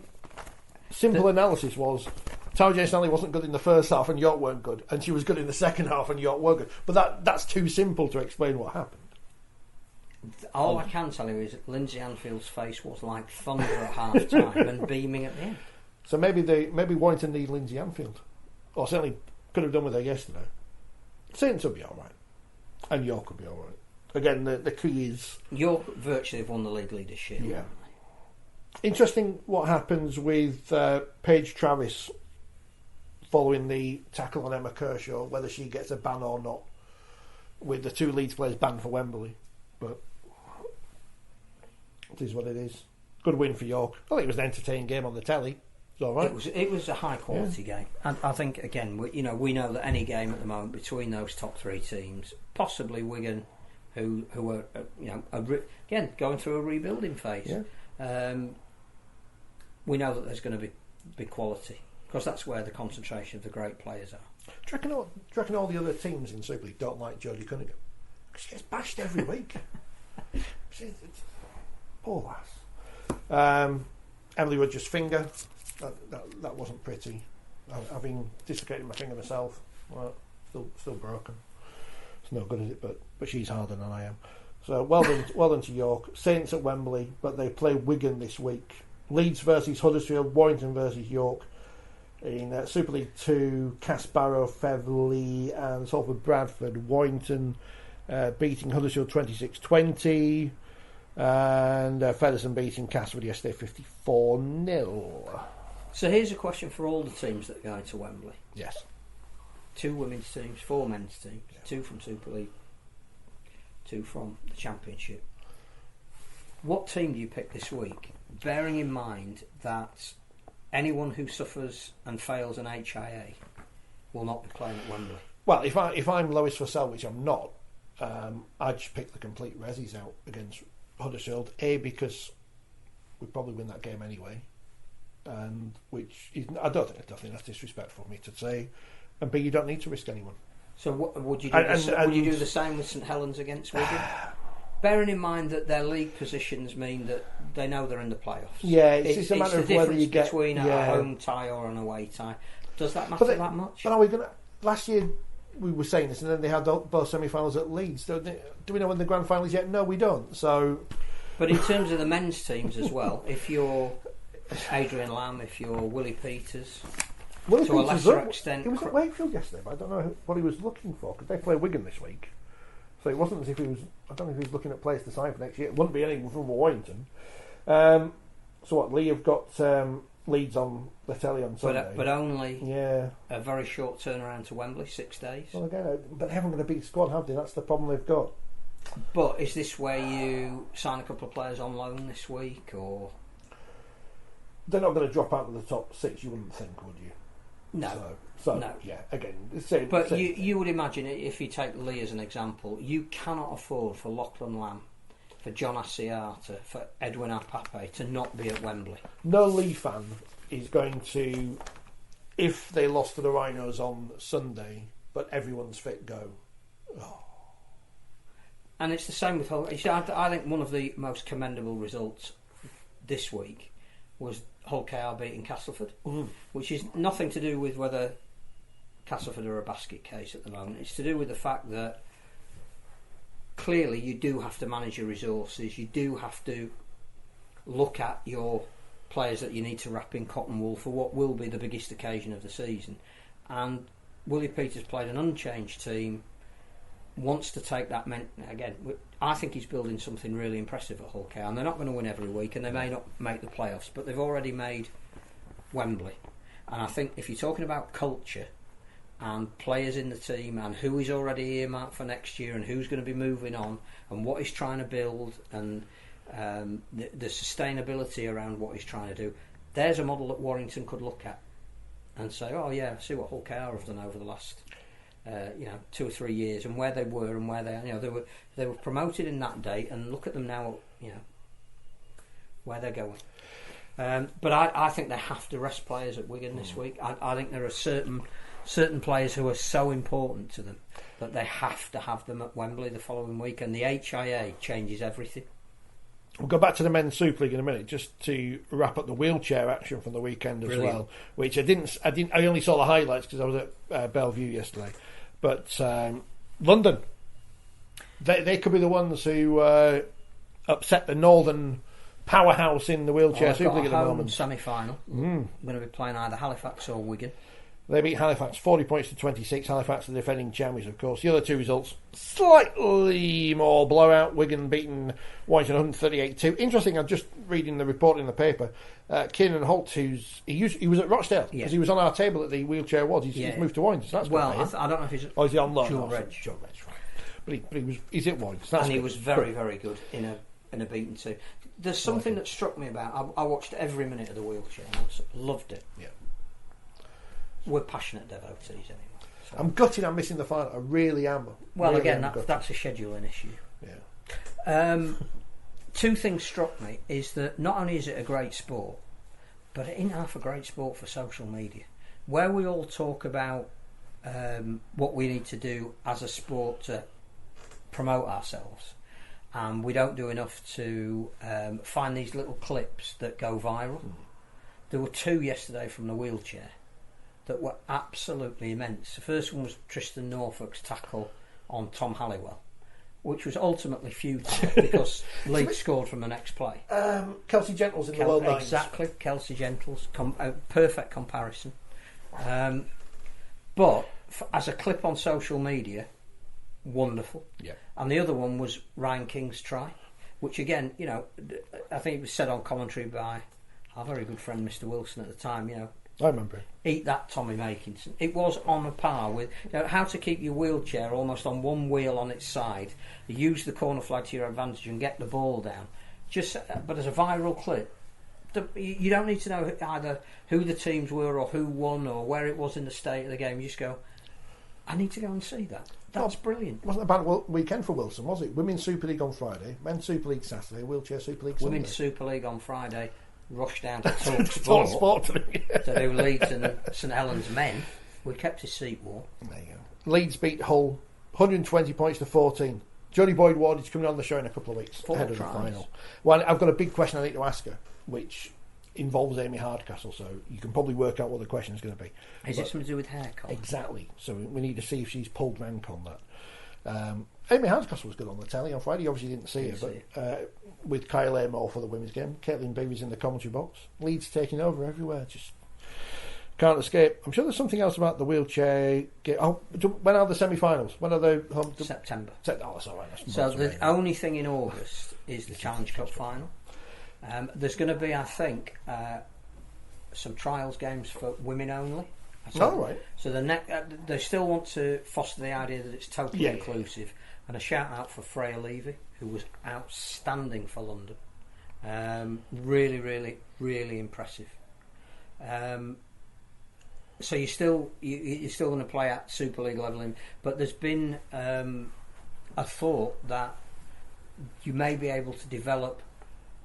simple analysis was Tara Jane Stanley wasn't good in the first half and York weren't good, and she was good in the second half and York were good. But that's too simple to explain what happened. All I can tell you is that Lindsay Anfield's face was like thunder at half time and beaming at the end. So maybe Warrington need Lindsay Anfield, or certainly could have done with her yesterday. Saints will be all right, and York will be all right. Again, the key is York virtually have won the league leadership. Yeah. Interesting what happens with Paige Travis following the tackle on Emma Kershaw, whether she gets a ban or not, with the two Leeds players banned for Wembley. But it is what it is. Good win for York. I think it was an entertaining game on the telly. It's all right. It was a high quality game, and I think again we know that any game at the moment between those top three teams, possibly Wigan, who are again going through a rebuilding phase. Yeah. We know that there's going to be quality because that's where the concentration of the great players are. Do you reckon all the other teams in Super League don't like Jodie Cunningham? She gets bashed every week. Poor lass. Emily Rogers' finger. That wasn't pretty. I've been dislocating my finger myself. Well, still broken. It's no good, is it? But she's harder than I am. So well done to York. Saints at Wembley, but they play Wigan this week. Leeds versus Huddersfield, Warrington versus York. In Super League 2, Casbarrow, Featherley and Salford Bradford. Warrington beating Huddersfield 26-20 and Featherstone beating Castleford yesterday 54-0. So here's a question for all the teams that are going to Wembley. Yes. 2 women's teams, 4 men's teams, 2 from Super League, 2 from the Championship. What team do you pick this week, bearing in mind that anyone who suffers and fails an HIA will not be playing at Wembley? Well, if I'm Lois Fussell, which I'm not, I'd just pick the complete resis out against Huddersfield. A, because we probably win that game anyway, and which is, I don't think that's disrespectful for me to say. And B, you don't need to risk anyone. So would you do the same with St Helens against Wigan? Bearing in mind that their league positions mean that they know they're in the playoffs. Yeah, it's a matter of whether you get between a home tie or an away tie. Does that matter that much? But are we gonna? Last year we were saying this, and then they had both semi-finals at Leeds. Do we know when the grand final is yet? No, we don't. So, but in terms of the men's teams as well, if you're Adrian Lamb, if you're Willie Peters, to a lesser extent, he was at Wakefield yesterday, but I don't know what he was looking for because they play Wigan this week. So it wasn't as if he was. I don't know if he was looking at players to sign for next year. It wouldn't be anyone from Warrington. So what? Lee have got Leeds on Letelli on Sunday, but only a very short turnaround to Wembley, 6 days. Well, again, but they haven't got a big squad, have they? That's the problem they've got. But is this where you sign a couple of players on loan this week, or they're not going to drop out of the top 6? You wouldn't think, would you? No. So no. Yeah, again, but you would imagine, if you take Lee as an example, you cannot afford for Lachlan Lamb, for John Asiata, for Edwin Apape to not be at Wembley. No Lee fan is going to, if they lost to the Rhinos on Sunday, but everyone's fit, go. Oh. And it's the same with Hull. I think one of the most commendable results this week was Hull KR beating Castleford, which is nothing to do with whether Castleford are a basket case at the moment. It's to do with the fact that clearly you do have to manage your resources. You do have to look at your players that you need to wrap in cotton wool for what will be the biggest occasion of the season. And Willie Peters played an unchanged team, wants to take that again. I think he's building something really impressive at Hull KR, and they're not going to win every week, and they may not make the playoffs, but they've already made Wembley. And I think if you're talking about culture and players in the team and who is already earmarked for next year and who's going to be moving on and what he's trying to build and the sustainability around what he's trying to do, there's a model that Warrington could look at and say, oh yeah, see what Hull KR have done over the last 2 or 3 years and where they were and where they were promoted in that date, and look at them now, where they're going. But I think they have to rest players at Wigan this week. I think there are certain players who are so important to them that they have to have them at Wembley the following week, and the HIA changes everything. We'll go back to the men's Super League in a minute, just to wrap up the wheelchair action from the weekend as well, which I only saw the highlights because I was at Bellevue yesterday. But London, they could be the ones who upset the Northern powerhouse in the wheelchair Super League at the moment. Semi-final. Going to be playing either Halifax or Wigan. They beat Halifax 40 points to 26. Halifax are the defending champions, of course. The other 2 results slightly more blowout. Wigan beaten Warrington 138-2. Interesting. I'm just reading the report in the paper. Kieran Holt, he was at Rochdale because he was on our table at the wheelchair awards. He's moved to Warrington. So that's I don't know if he's. Is he on loan? John Reg, right. But he's at Warrington. And he was very, very good in a beaten team. There's something that struck me about. I watched every minute of the wheelchair. I loved it. Yeah. We're passionate devotees anyway. So. I'm gutted I'm missing the final. I really am. Well, really again, that's a scheduling issue. Yeah. 2 things struck me is that not only is it a great sport, but it ain't half a great sport for social media, where we all talk about what we need to do as a sport to promote ourselves, and we don't do enough to find these little clips that go viral. There were 2 yesterday from the wheelchair that were absolutely immense. The first one was Tristan Norfolk's tackle on Tom Halliwell, which was ultimately futile because Leeds scored from the next play. Kelsey Gentles in the World Nines. Exactly, Kelsey Gentles, perfect comparison. But as a clip on social media, wonderful. Yeah. And the other one was Ryan King's try, which again, you know, I think it was said on commentary by our very good friend Mr. Wilson at the time, you know. I remember. Eat that, Tommy Makinson. It was on a par with, you know, how to keep your wheelchair almost on one wheel on its side. Use the corner flag to your advantage and get the ball down. But as a viral clip, you don't need to know either who the teams were or who won or where it was in the state of the game. You just go, I need to go and see that. That's brilliant. Wasn't a bad weekend for Wilson, was it? Women's Super League on Friday, Men's Super League Saturday, Wheelchair Super League Sunday. Women's Super League on Friday. Rushed down to Talk Sport to do Leeds and St Helens men. We kept his seat warm. There you go. Leeds beat Hull 120 points to 14. Jodie Boyd-Ward is coming on the show in a couple of weeks ahead of the final. Well, I've got a big question I need to ask her, which involves Amy Hardcastle, so you can probably work out what the question is going to be. Is it something to do with hair colour? Exactly. So we need to see if she's pulled rank on that. Amy Hardcastle was good on the telly on Friday. You obviously didn't see her, but with Kyle Amor for the women's game, Caitlin Beavy's in the commentary box. Leeds taking over everywhere. Just can't escape. I'm sure there's something else about the wheelchair game. Oh, when are the semi-finals? When are they? September. Oh, that's all right. So the only thing in August is the Challenge Cup final. There's going to be, I think, some trials games for women only. Right. So they still want to foster the idea that it's totally inclusive. And a shout out for Freya Levy, who was outstanding for London. Really, really, really impressive. So you're still going to play at Super League level, but there's been a thought that you may be able to develop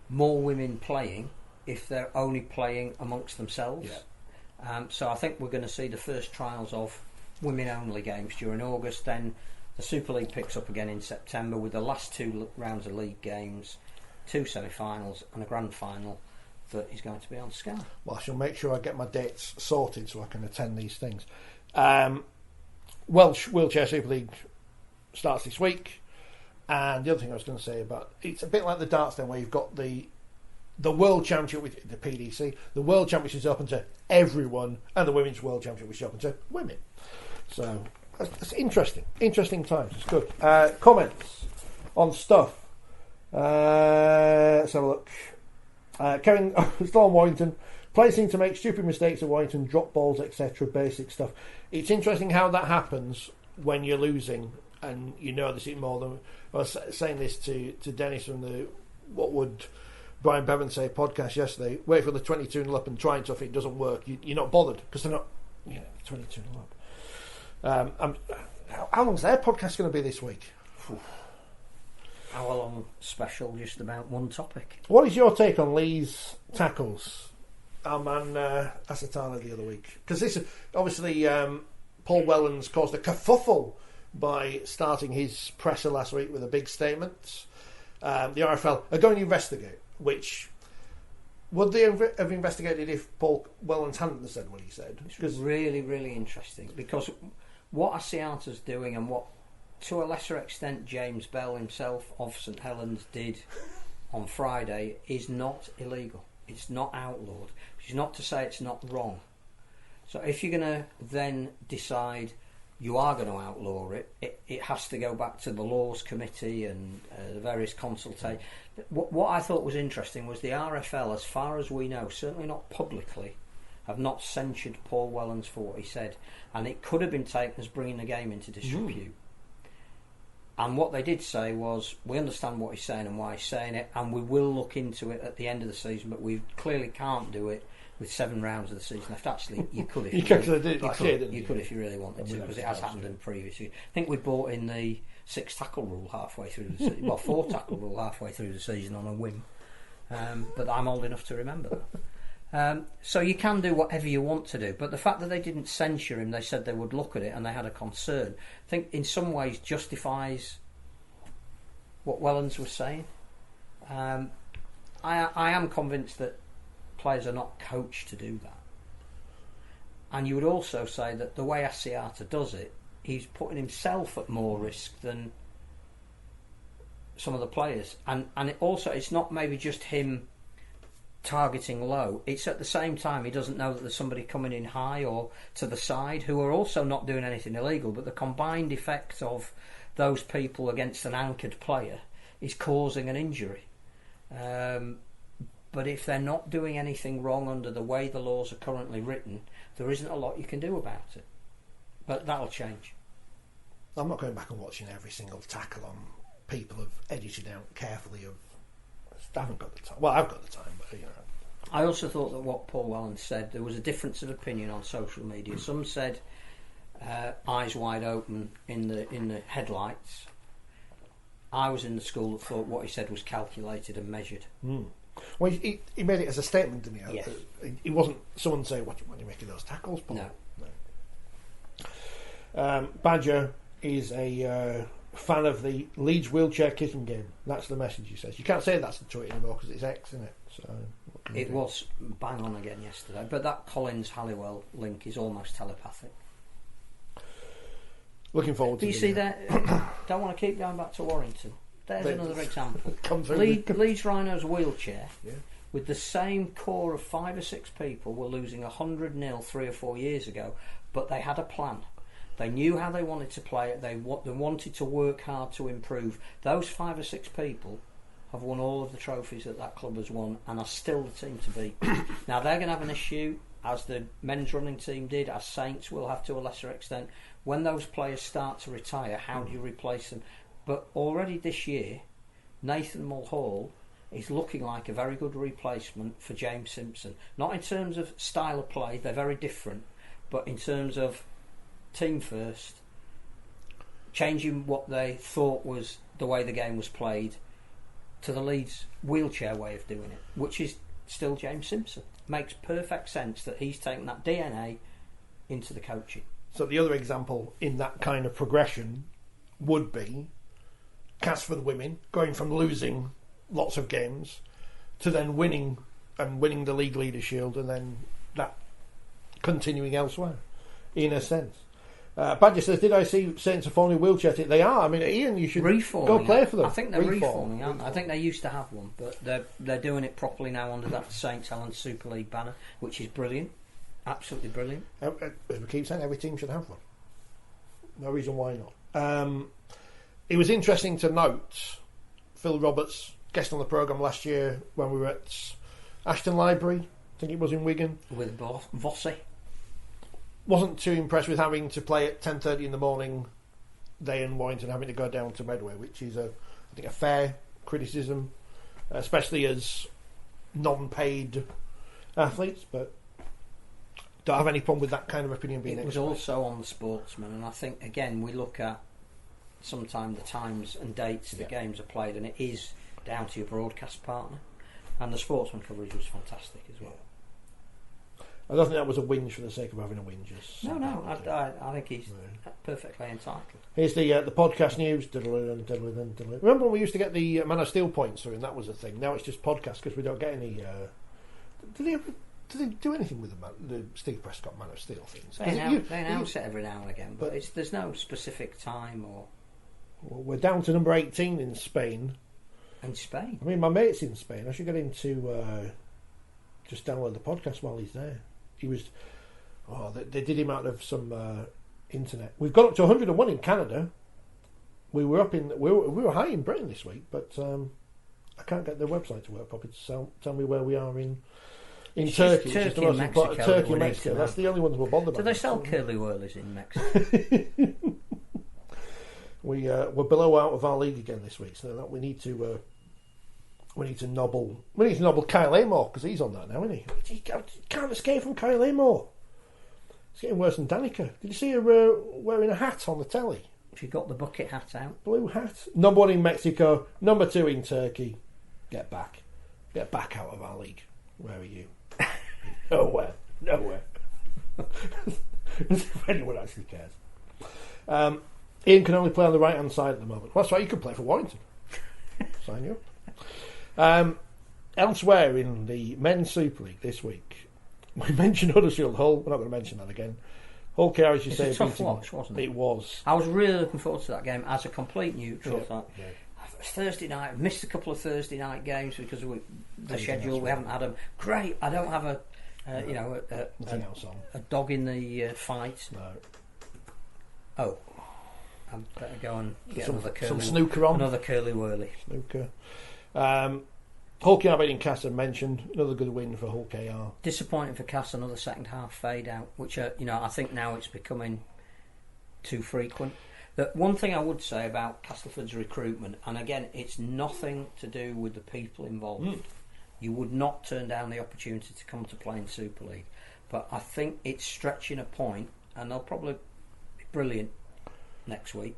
more women playing if they're only playing amongst themselves. Yeah. So I think we're going to see the first trials of women-only games during August. Then the Super League picks up again in September with the last two rounds of league games, two semi-finals and a grand final that is going to be on Sky. Well, I shall make sure I get my dates sorted so I can attend these things. Welsh Wheelchair Super League starts this week. And the other thing I was going to say about it's a bit like the darts then, where you've got the World Championship with the PDC, the World Championship is open to everyone, and the Women's World Championship which is open to women. So it's interesting times. It's good. Comments on stuff. Let's have a look. Kevin, still on Warrington. Players seem to make stupid mistakes at Warrington, drop balls, etc. Basic stuff. It's interesting how that happens when you're losing, and you notice it more than. I was saying this to Dennis from the What Would Brian Bevan Say podcast yesterday. Wait for the 22-0 up and try and stuff. If it doesn't work, you're not bothered because they're not 22-0 up. How long's their podcast going to be this week? Hour-long special, just about one topic. What is your take on Lee's tackles? Our man Asatana the other week, because this obviously Paul Wellens caused a kerfuffle by starting his presser last week with a big statement. The RFL are going to investigate, which would they have investigated if Paul Wellens hadn't said what he said? It's really, really interesting, because what Asiata's doing and what, to a lesser extent, James Bell himself of St Helens did on Friday is not illegal. It's not outlawed. Which is not to say it's not wrong. So if you're going to then decide you are going to outlaw it has to go back to the Laws Committee and the various consultations. What I thought was interesting was the RFL, as far as we know, certainly not publicly, have not censured Paul Wellens for what he said. And it could have been taken as bringing the game into disrepute. And what they did say was, we understand what he's saying and why he's saying it, and we will look into it at the end of the season, but we clearly can't do it with 7 rounds of the season left. Actually, you could if you could if you really wanted to, because it has happened in previous years. I think we brought in the 6 tackle rule halfway through the season, 4 tackle rule halfway through the season on a whim. But I'm old enough to remember that. So you can do whatever you want to do, but the fact that they didn't censure him, they said they would look at it and they had a concern, I think in some ways justifies what Wellens was saying. I am convinced that players are not coached to do that, And you would also say that the way Asiata does it, he's putting himself at more risk than some of the players. And it's not maybe just him targeting low. It's at the same time he doesn't know that there's somebody coming in high or to the side who are also not doing anything illegal, but the combined effect of those people against an anchored player is causing an injury. But if they're not doing anything wrong under the way the laws are currently written, there isn't a lot you can do about it. But that'll change. I'm not going back and watching every single tackle on people have edited out carefully of. I haven't got the time. Well, I've got the time, but I also thought that what Paul Whelan said, there was a difference of opinion on social media. Some said eyes wide open in the headlights. I was in the school that thought what he said was calculated and measured. Well, he made it as a statement, didn't he? Yes. It wasn't someone saying, "What are you making those tackles, Paul?" No. Badger is a fan of the Leeds wheelchair kicking game. That's the message he says. You can't say that's the tweet anymore because it's X, isn't it? So it was bang on again yesterday. But that Collins-Halliwell link is almost telepathic. Looking forward to it. Do you see that? Don't want to keep going back to Warrington. There's another example. Leeds Rhinos wheelchair, with the same core of 5 or 6 people, were losing 100-0 3 or 4 years ago, but they had a plan. They knew how they wanted to play it. They wanted to work hard to improve. Those 5 or 6 people have won all of the trophies that club has won and are still the team to beat. Now they're going to have an issue, as the men's running team did, as Saints will have to a lesser extent. When those players start to retire, how do you replace them? But already this year, Nathan Mulhall is looking like a very good replacement for James Simpson. Not in terms of style of play, they're very different, but in terms of team first, changing what they thought was the way the game was played to the Leeds wheelchair way of doing it, which is still James Simpson. Makes perfect sense that he's taken that DNA into the coaching. So the other example in that kind of progression would be Casford women going from losing lots of games to then winning the League Leader Shield, and then that continuing elsewhere, in a sense. Badger says, "Did I see Saints are forming a wheelchair team?" They are. I mean, Ian, you should go play for them. I think they're reforming, aren't they? I think they used to have one, but they're doing it properly now under that St Helens Super League banner, which is brilliant, absolutely brilliant. As we keep saying, every team should have one. No reason why not. It was interesting to note Phil Roberts, guest on the programme last year when we were at Ashton Library, I think it was in Wigan, with Vossi. Wasn't too impressed with having to play at 10:30 in the morning, they and Warrington having to go down to Medway, which is I think a fair criticism, especially as non-paid athletes, but don't have any problem with that kind of opinion being expressed. It was also on the Sportsman, and I think again we look at sometimes the times and dates the games are played, and it is down to your broadcast partner, and the Sportsman coverage was fantastic as well. I don't think that was a whinge for the sake of having a whinge. No, I think he's perfectly entitled. Here's the podcast news. Remember when we used to get the Man of Steel points through, and that was a thing. Now it's just podcast because we don't get any. Did they do anything with the Steve Prescott Man of Steel things? They announce it every now and again, but there's no specific time or. Well, we're down to number 18 in Spain. In Spain? I mean, my mate's in Spain. I should get him to just download the podcast while he's there. He was. They did him out of some internet. We've got up to 101 in Canada. We were we were high in Britain this week, but I can't get their website to work properly to tell me where we are in Turkey. Turkey and Mexico. Turkey and Mexico. That's the only ones we're bothered about. Do they sell curly whirlies in Mexico? We're below out of our league again this week, so we need to nobble Kyle Amor because he's on that now, isn't he? He can't escape from Kyle Amor. It's getting worse than Danica. Did you see her wearing a hat on the telly? She got the bucket hat out. Blue hat. Number 1 in Mexico. Number 2 in Turkey. Get back out of our league. Where are you? Nowhere. If anyone actually cares. Ian can only play on the right hand side at the moment. Well, that's right, you could play for Warrington. Sign you up. Elsewhere in the Men's Super League this week, We mentioned Huddersfield Hull. We're not going to mention that again. Hull care, as you say, it's a tough watch, wasn't it? It was. I was really looking forward to that game as a complete neutral. Yeah. Thought, Thursday night. I've missed a couple of Thursday night games because of the schedule. We haven't had them. Great. I don't have nothing else on. A dog in the fight. No. Oh, I better go and get some snooker on. Another curly whirly. Snooker. Hull KR beating Cass and mentioned. Another good win for Hull KR. Disappointing for Cass. Another second half fade out, which I think now it's becoming too frequent. The one thing I would say about Castleford's recruitment, and again, it's nothing to do with the people involved. You would not turn down the opportunity to come to play in Super League, but I think it's stretching a point, and they'll probably be brilliant next week,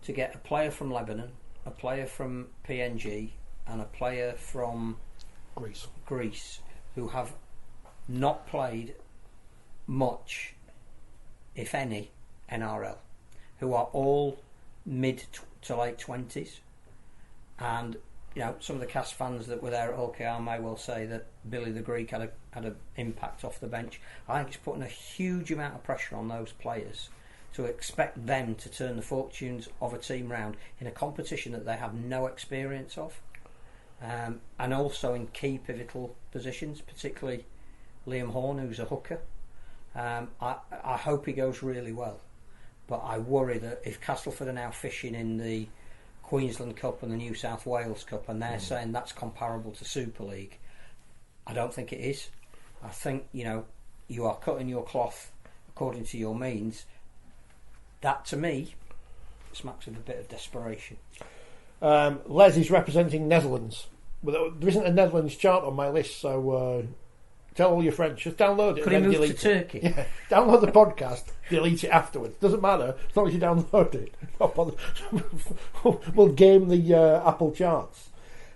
to get a player from Lebanon, a player from PNG, and a player from Greece, who have not played much, if any, NRL, who are all mid to late 20s, and some of the Cass fans that were there at Hull KR may well say that Billy the Greek had an impact off the bench. I think it's putting a huge amount of pressure on those players to expect them to turn the fortunes of a team round in a competition that they have no experience of, and also in key pivotal positions, particularly Liam Horn, who's a hooker. I hope he goes really well, but I worry that if Castleford are now fishing in the Queensland Cup and the New South Wales Cup, and they're saying that's comparable to Super League, I don't think it is. I think you are cutting your cloth according to your means. That to me smacks of a bit of desperation. Les is representing Netherlands. Well, there isn't a Netherlands chart on my list, so tell all your friends, just download it. Could he move to Turkey? Yeah, download the podcast, delete it afterwards. Doesn't matter as long as you download it. We'll game the Apple charts.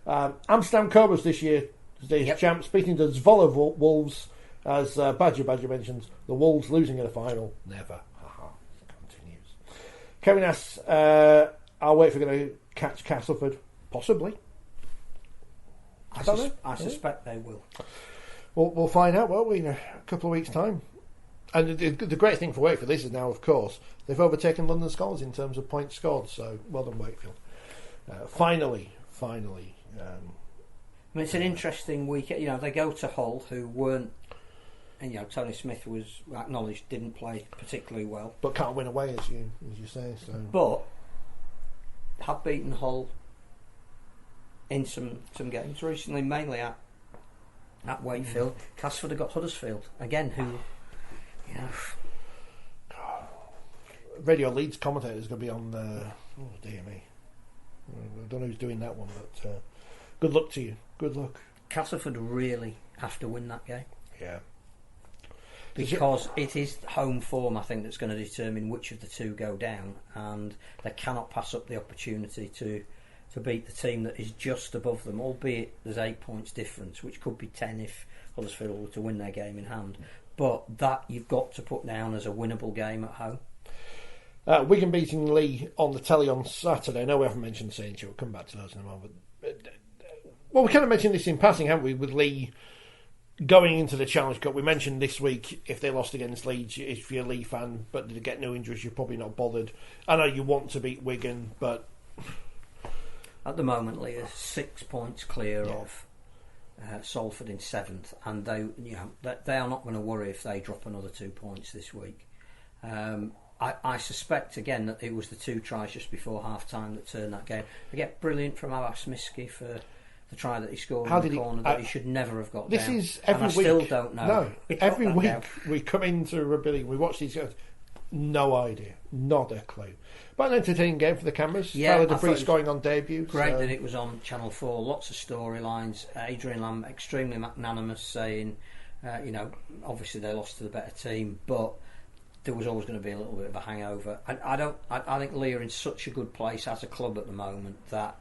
Amsterdam Cobras this year, today's champs, beating the Zwolle Wolves, as Badger mentions. The Wolves losing in a final, never. Continues. Kevin asks, "I'll wait for going to catch Castleford, possibly." I suspect they will. We'll find out, won't we, in a couple of weeks' time. And the great thing for Wakefield is now, of course, they've overtaken London Scholars in terms of points scored. So well done, Wakefield. Finally. I mean, it's an interesting week. They go to Hull, who weren't, and Tony Smith was acknowledged didn't play particularly well, but can't win away, as you say. So, but have beaten Hull in some games recently, mainly at Wakefield. Castleford have got Huddersfield again, who Radio Leeds commentator is going to be on. Oh dear me, I don't know who's doing that one, but good luck to you. Good luck. Castleford really have to win that game. Yeah. Because it is home form, I think, that's going to determine which of the two go down, and they cannot pass up the opportunity to beat the team that is just above them, albeit there's 8 points difference, which could be 10 if Huddersfield were to win their game in hand. But that you've got to put down as a winnable game at home. Wigan beating Lee on the telly on Saturday. I know we haven't mentioned the Saints, we'll come back to those in a moment. Well, we kind of mentioned this in passing, haven't we, with Lee going into the Challenge Cup. We mentioned this week, if they lost against Leeds, if you're a Lee fan, but did get no injuries, you're probably not bothered. I know you want to beat Wigan, but at the moment, Lee is 6 points clear of Salford in 7th, and they are not going to worry if they drop another 2 points this week. I suspect again that it was the 2 tries just before half time that turned that game. They get brilliant from Abbas Miski for the try that he scored in the corner that he should never have got this down. Is every and I week. Still don't know. No, every week we come into Rugby League, we watch these guys. No idea, not a clue. But an entertaining game for the cameras. Tyler DeVries scoring on debut. Great that it was on Channel 4. Lots of storylines. Adrian Lamb extremely magnanimous, saying, obviously they lost to the better team, but there was always going to be a little bit of a hangover. I think Lee are in such a good place as a club at the moment that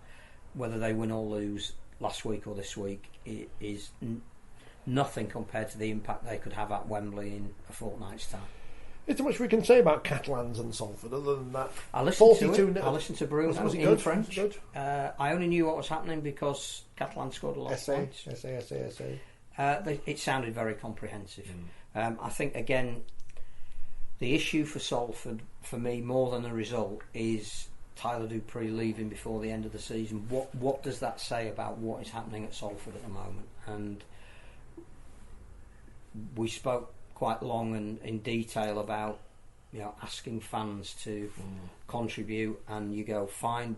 whether they win or lose last week or this week, it is nothing compared to the impact they could have at Wembley in a fortnight's time. It's too much we can say about Catalans and Salford. Other than that, I listened to Bruno in French. Good? I only knew what was happening because Catalan scored a lot of points. SA. It sounded very comprehensive. I think, again, the issue for Salford, for me, more than the result, is Tyler Dupree leaving before the end of the season. What does that say about what is happening at Salford at the moment? And we spoke quite long and in detail about, asking fans to contribute, and you go, fine,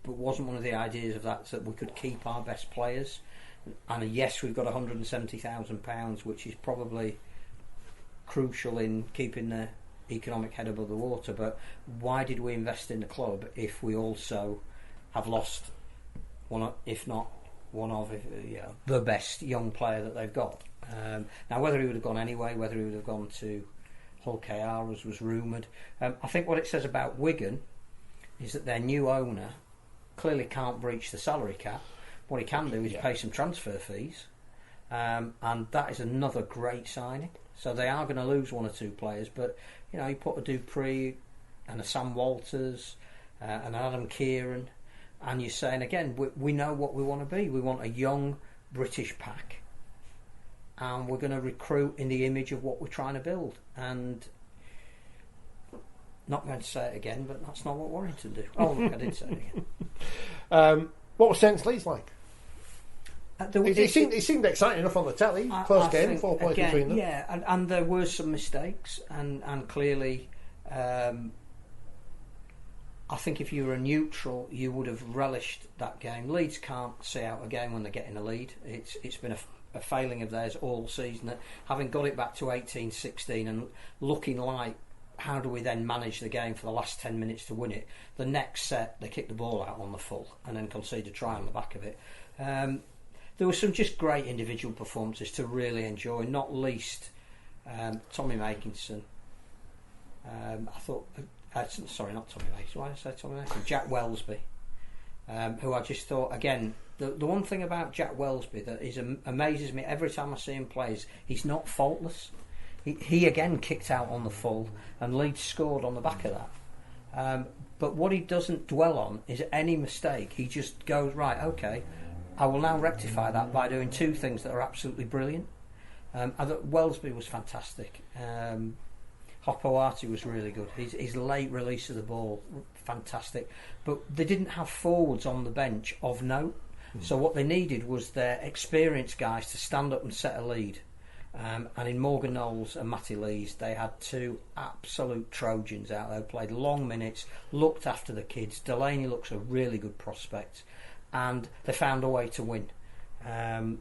but wasn't one of the ideas of that we could keep our best players? And yes, we've got £170,000, which is probably crucial in keeping the economic head above the water, but why did we invest in the club if we also have lost if not one of the best young player that they've got? Now, whether he would have gone anyway, whether he would have gone to Hull KR, as was rumoured, I think what it says about Wigan is that their new owner clearly can't breach the salary cap. What he can do is pay some transfer fees, and that is another great signing. So they are going to lose one or two players, but you put a Dupree and a Sam Walters and an Adam Kieran, and you're saying again, we know what we want to be. We want a young British pack, and we're going to recruit in the image of what we're trying to build. And not going to say it again, but that's not what Warrington do. Oh, look, I did say it again. What was Saints Leeds like? It seemed exciting enough on the telly. Close game, 4 points between them. Yeah, and there were some mistakes, and clearly, I think if you were a neutral, you would have relished that game. Leeds can't see out a game when they're getting a lead. It's been a failing of theirs all season. That having got it back to 18-16 and looking like, how do we then manage the game for the last 10 minutes to win it? The next set, they kick the ball out on the full and then concede a try on the back of it. There were some just great individual performances to really enjoy, not least Tommy Makinson. I thought, sorry, not Tommy Makinson. Why did I say Tommy Makinson? Jack Welsby, who I just thought, again, the one thing about Jack Welsby that amazes me every time I see him play is he's not faultless. He again kicked out on the full, and Leeds scored on the back of that. But what he doesn't dwell on is any mistake. He just goes, right, okay, I will now rectify that by doing two things that are absolutely brilliant. I thought Welsby was fantastic. Hopoate was really good. His late release of the ball, fantastic. But they didn't have forwards on the bench of note. So what they needed was their experienced guys to stand up and set a lead. And in Morgan Knowles and Matty Lees, they had two absolute Trojans out there, played long minutes, looked after the kids. Delaney looks a really good prospect, and they found a way to win. They're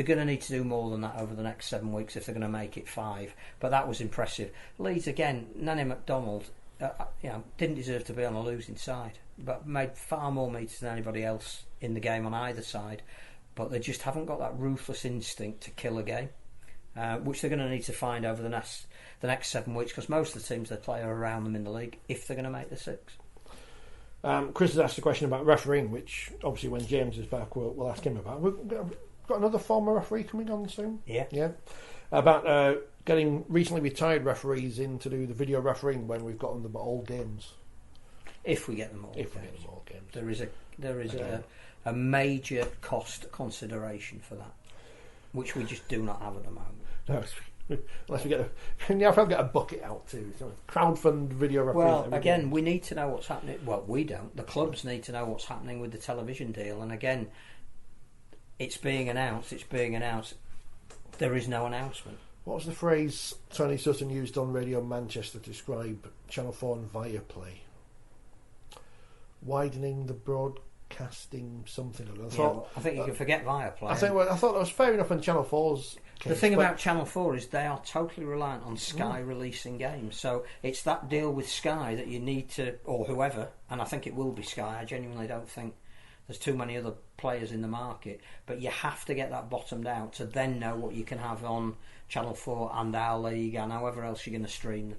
going to need to do more than that over the next 7 weeks if they're going to make it 5. But that was impressive. Leeds again, Nanny MacDonald, didn't deserve to be on a losing side, but made far more metres than anybody else in the game on either side. But they just haven't got that ruthless instinct to kill a game, which they're going to need to find over the next 7 weeks, because most of the teams they play are around them in the league if they're going to make the 6. Chris has asked a question about refereeing, which obviously when James is back we'll ask him about. We've got another former referee coming on soon. Yeah. About getting recently retired referees in to do the video refereeing when we've got them at all games. If we get them all. Games. There is a major cost consideration for that, which we just do not have at the moment. No, unless we get a bucket out too. So crowdfund video referees. Well, again, we need to know what's happening. Well, we don't. The clubs need to know what's happening with the television deal. And again, it's being announced. There is no announcement. What was the phrase Tony Sutton used on Radio Manchester to describe Channel 4 and Viaplay? Widening the broadcasting something. I think you can forget Viaplay. I thought that was fair enough on Channel 4's case. The thing about Channel 4 is they are totally reliant on Sky releasing games. So it's that deal with Sky that you need to, or whoever, and I think it will be Sky. I genuinely don't think there's too many other players in the market. But you have to get that bottomed out to then know what you can have on Channel 4 and Our League and however else you're going to stream them.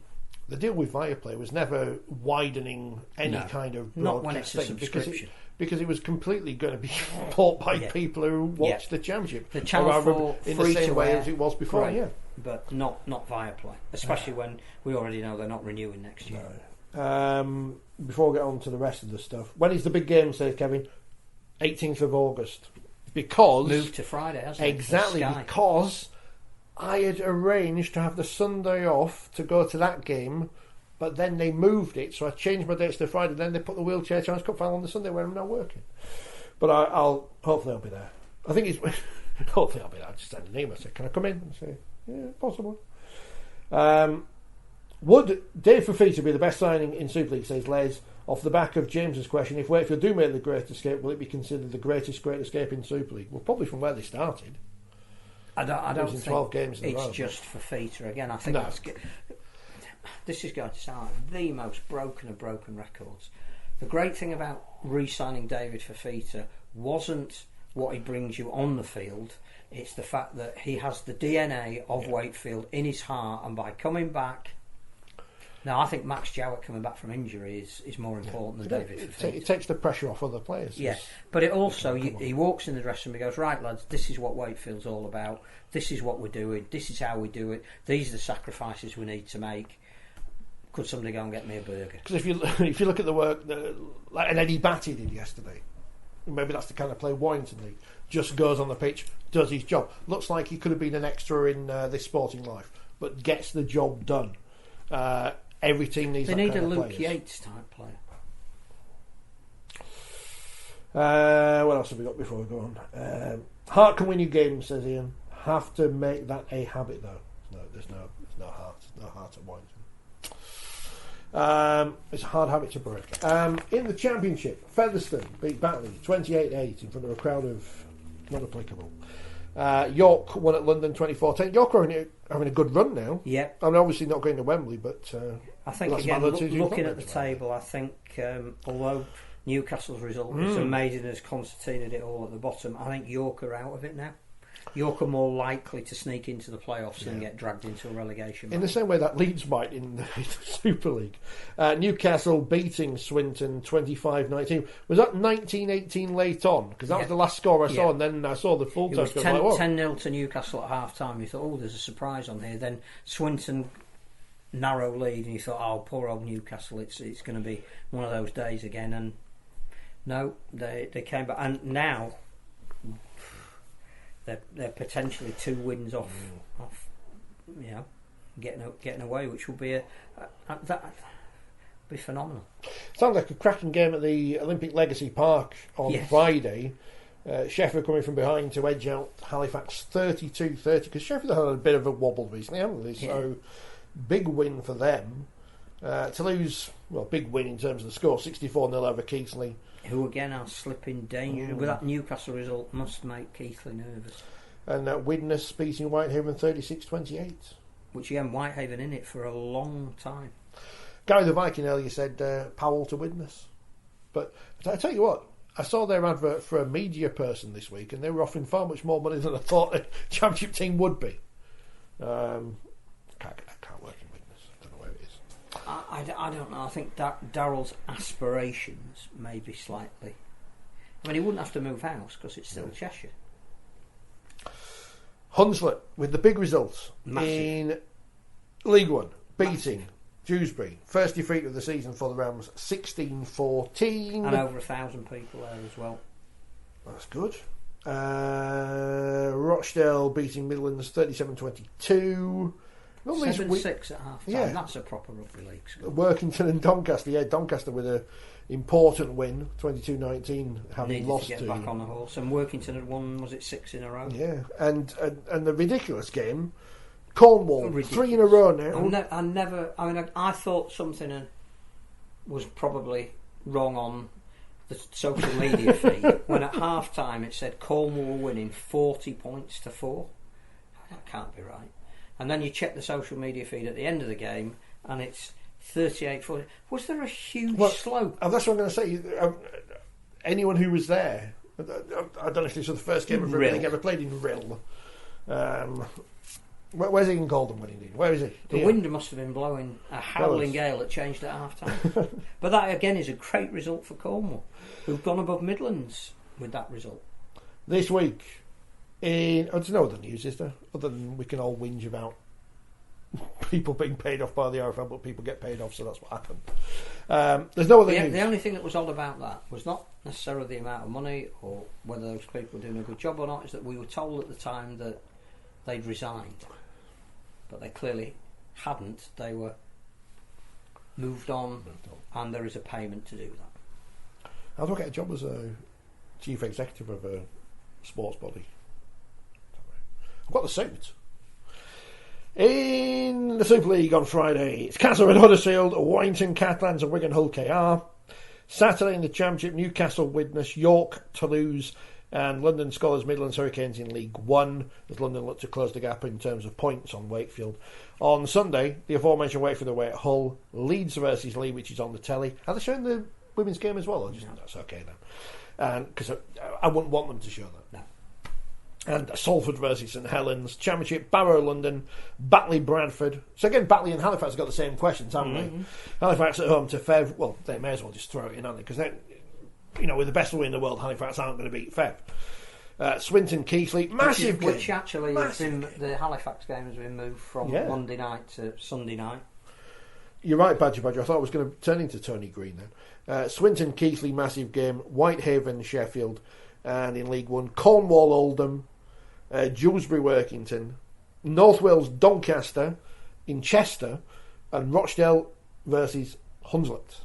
The deal with Viaplay was never widening any kind of broadcasting. Not when it's a subscription. Because it was completely going to be bought by people who watched the Championship. The Channel 4 in the same way as it was before, right. But not Viaplay, especially when we already know they're not renewing next year. No. Before we get on to the rest of the stuff, when is the big game, says Kevin? 18th of August. because moved to Friday, hasn't it? Exactly, because I had arranged to have the Sunday off to go to that game, but then they moved it, so I changed my dates to Friday. Then they put the Wheelchair Challenge Cup final on the Sunday where I'm not working. But I'll hopefully I'll be there. I think it's hopefully I'll be there. I just send an email, say, can I come in? And say, yeah, possibly. Would Dave Fafita be the best signing in Super League, says Les, off the back of James's question? If Wakefield do make the Great Escape, will it be considered the greatest Great Escape in Super League? Well, probably from where they started. I don't think 12 games in it's a row, just Fafita again. I think this is going to sound the most broken of broken records. The great thing about re-signing David Fafita wasn't what he brings you on the field. It's the fact that he has the DNA of Wakefield in his heart, and by coming back. Now, I think Max Jowett coming back from injury is more important than David Fafita. It takes the pressure off other players. Yeah, but it also, he walks in the dressing room and goes, right, lads, this is what Wakefield's all about. This is what we're doing. This is how we do it. These are the sacrifices we need to make. Could somebody go and get me a burger? Because if you look at the work that like an Eddie Batty did yesterday, maybe that's the kind of play Warrington need. Just goes on the pitch, does his job. Looks like he could have been an extra in This Sporting Life, but gets the job done. Every team needs. They need a Luke players. Yates type player. What else have we got before we go on? Heart can win you games, says Ian. Have to make that a habit, though. No, there's no heart at Warrington. It's a hard habit to break. In the Championship, Featherstone beat Batley 28-8 in front of a crowd of not applicable. York won at London 2014. York are having a good run now. Yeah. I mean, obviously not going to Wembley, but I think again, looking at the table, I think although Newcastle's result was amazing as Constantine did it all at the bottom, I think York are out of it now. York are more likely to sneak into the playoffs than get dragged into a relegation. In the same way that Leeds might in the Super League. Newcastle beating Swinton 25-19. Was that 19-18 late on? Because that was the last score I saw, and then I saw the full time score. 10-0 to Newcastle at half time. You thought, oh, there's a surprise on here. Then Swinton narrow lead, and you thought, oh, poor old Newcastle, it's going to be one of those days again. And no, they came back, and now they're potentially 2 wins off getting away, which will be that be phenomenal. Sounds like a cracking game at the Olympic Legacy Park on Friday. Sheffield coming from behind to edge out Halifax 32-30, because Sheffield had a bit of a wobble recently, haven't they? So big win for them. To lose, big win in terms of the score, 64-0 over Keighley. Who again are slipping danger. With that Newcastle result, must make Keighley nervous. And Widnes beating Whitehaven 36-28. Which again, Whitehaven in it for a long time. Gary the Viking earlier said Powell to Widnes. But I tell you what, I saw their advert for a media person this week, and they were offering far much more money than I thought the championship team would be. I can't work in Widnes. I don't know where it is. I don't know. I think Daryl's aspirations may be slightly. I mean, he wouldn't have to move house because it's still Cheshire. Hunslet with the big results in League One, beating Dewsbury. First defeat of the season for the Rams, 16-14. And over 1,000 people there as well. That's good. Rochdale beating Midlands 37-22. 7-6 at half time. Yeah. That's a proper rugby league score. Workington and Doncaster. Yeah, Doncaster with an important win, 22-19, having Needed lost to get back on the horse. And Workington had won, was it 6 in a row? Yeah, and the ridiculous game, Cornwall, 3 in a row now. I thought something was probably wrong on the social media feed when at half time it said Cornwall were winning 40 points to 4. That can't be right. And then you check the social media feed at the end of the game and it's 38-40. Was there a huge slope? That's what I'm going to say. Anyone who was there, I don't know if this was the first game of Rugby League ever played in Rill. Where's Ian Golden when he did? Where is he? The wind must have been blowing a howling gale that changed at half time. But that again is a great result for Cornwall, who've gone above Midlands with that result. This week, there's no other news, is there? Other than we can all whinge about people being paid off by the RFL, but people get paid off, so that's what happened. There's no other news. The only thing that was odd about that was not necessarily the amount of money or whether those people were doing a good job or not, is that we were told at the time that they'd resigned, but they clearly hadn't. They were moved on, and there is a payment to do that. How do I get a job as a chief executive of a sports body? I've got the suit. In the Super League on Friday, it's Castleford, Huddersfield, Warrington, Catalans and Wigan Hull KR. Saturday in the Championship, Newcastle, Widnes, York, Toulouse and London Scholars Midlands Hurricanes in League One, as London look to close the gap in terms of points on Wakefield. On Sunday, the aforementioned Wakefield away at Hull, Leeds versus Lee, which is on the telly. Are they showing the women's game as well? Or just, no. That's okay then. Because I wouldn't want them to show that. No. And Salford versus St Helens. Championship, Barrow London, Batley Bradford. So again, Batley and Halifax have got the same questions, haven't they? Halifax at home to Fev. Well, they may as well just throw it in, aren't they? Because with the best way in the world, Halifax aren't going to beat Fev. Swinton, Keighley, massive game. Which actually has been, the Halifax game has been moved from Monday night to Sunday night. You're right, Badger. I thought I was going to turn into Tony Green then. Swinton, Keighley, massive game. Whitehaven, Sheffield. And in League One, Cornwall, Oldham. Dewsbury, Workington. North Wales, Doncaster. In Chester. And Rochdale versus Hunslet.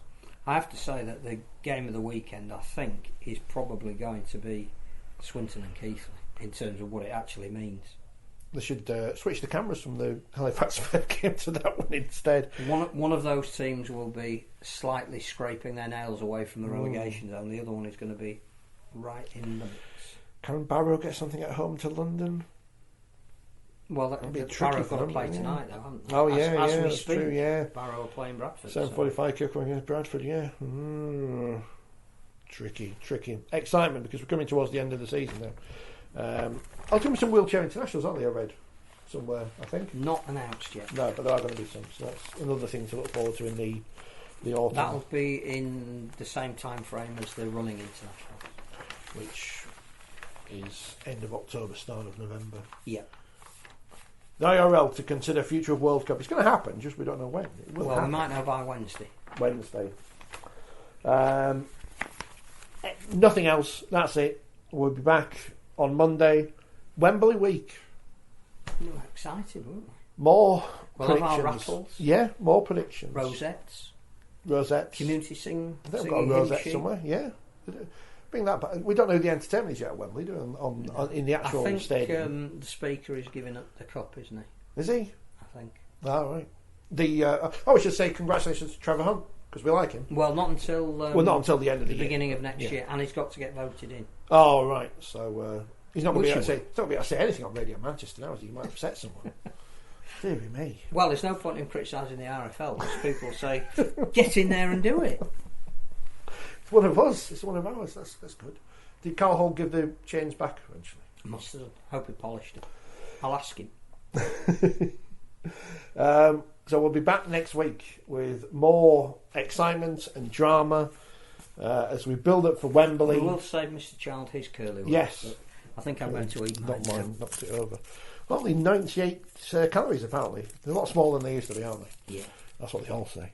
I have to say that the game of the weekend, I think, is probably going to be Swinton and Keighley in terms of what it actually means. They should switch the cameras from the Halifax game to that one instead. One of those teams will be slightly scraping their nails away from the relegation zone. The other one is going to be right in the mix. Can Barrow get something at home to London? Well, Barrow got to play tonight, though, haven't they? Oh, as we that's speak, true, yeah. Barrow are playing Bradford. 7:45 kick against Bradford, yeah. Tricky. Excitement, because we're coming towards the end of the season now. I'll give me some wheelchair internationals, aren't they? I read somewhere, I think. Not announced yet. No, but there are going to be some, so that's another thing to look forward to in the autumn. That'll be in the same time frame as the running international, which is end of October, start of November. Yeah. The IRL to consider future of World Cup. It's going to happen, just we don't know when. We might know by Wednesday. Nothing else. That's it. We'll be back on Monday. Wembley week. We were excited, weren't we? More predictions. Have our raffles. Yeah, more predictions. Rosettes. Community singing. I think I've got a rosette somewhere. Yeah. Bring that back. We don't know who the entertainment is yet at Wembley, do we? On in the actual stadium. I think the speaker is giving up the cup, isn't he? Is he? I think. All right. I should say congratulations to Trevor Hunt, because we like him. Well, not until not until the end of the beginning of next year, and he's got to get voted in. Oh right, so he's not going to be able to say anything on Radio Manchester now, is he? He might upset someone. Dear me. Well, there's no point in criticising the RFL because people say, "Get in there and do it." It's one of us. It's one of ours. That's good. Did Carl Hall give the chains back eventually? Must have. Hope he polished it. I'll ask him. So we'll be back next week with more excitement and drama as we build up for Wembley. We will save Mr. Child his curly. Yes. I think I'm going to eat not mine. Knocked it over. Only 98 calories apparently. They're a lot smaller than they used to be, aren't they? Yeah. That's what they all say.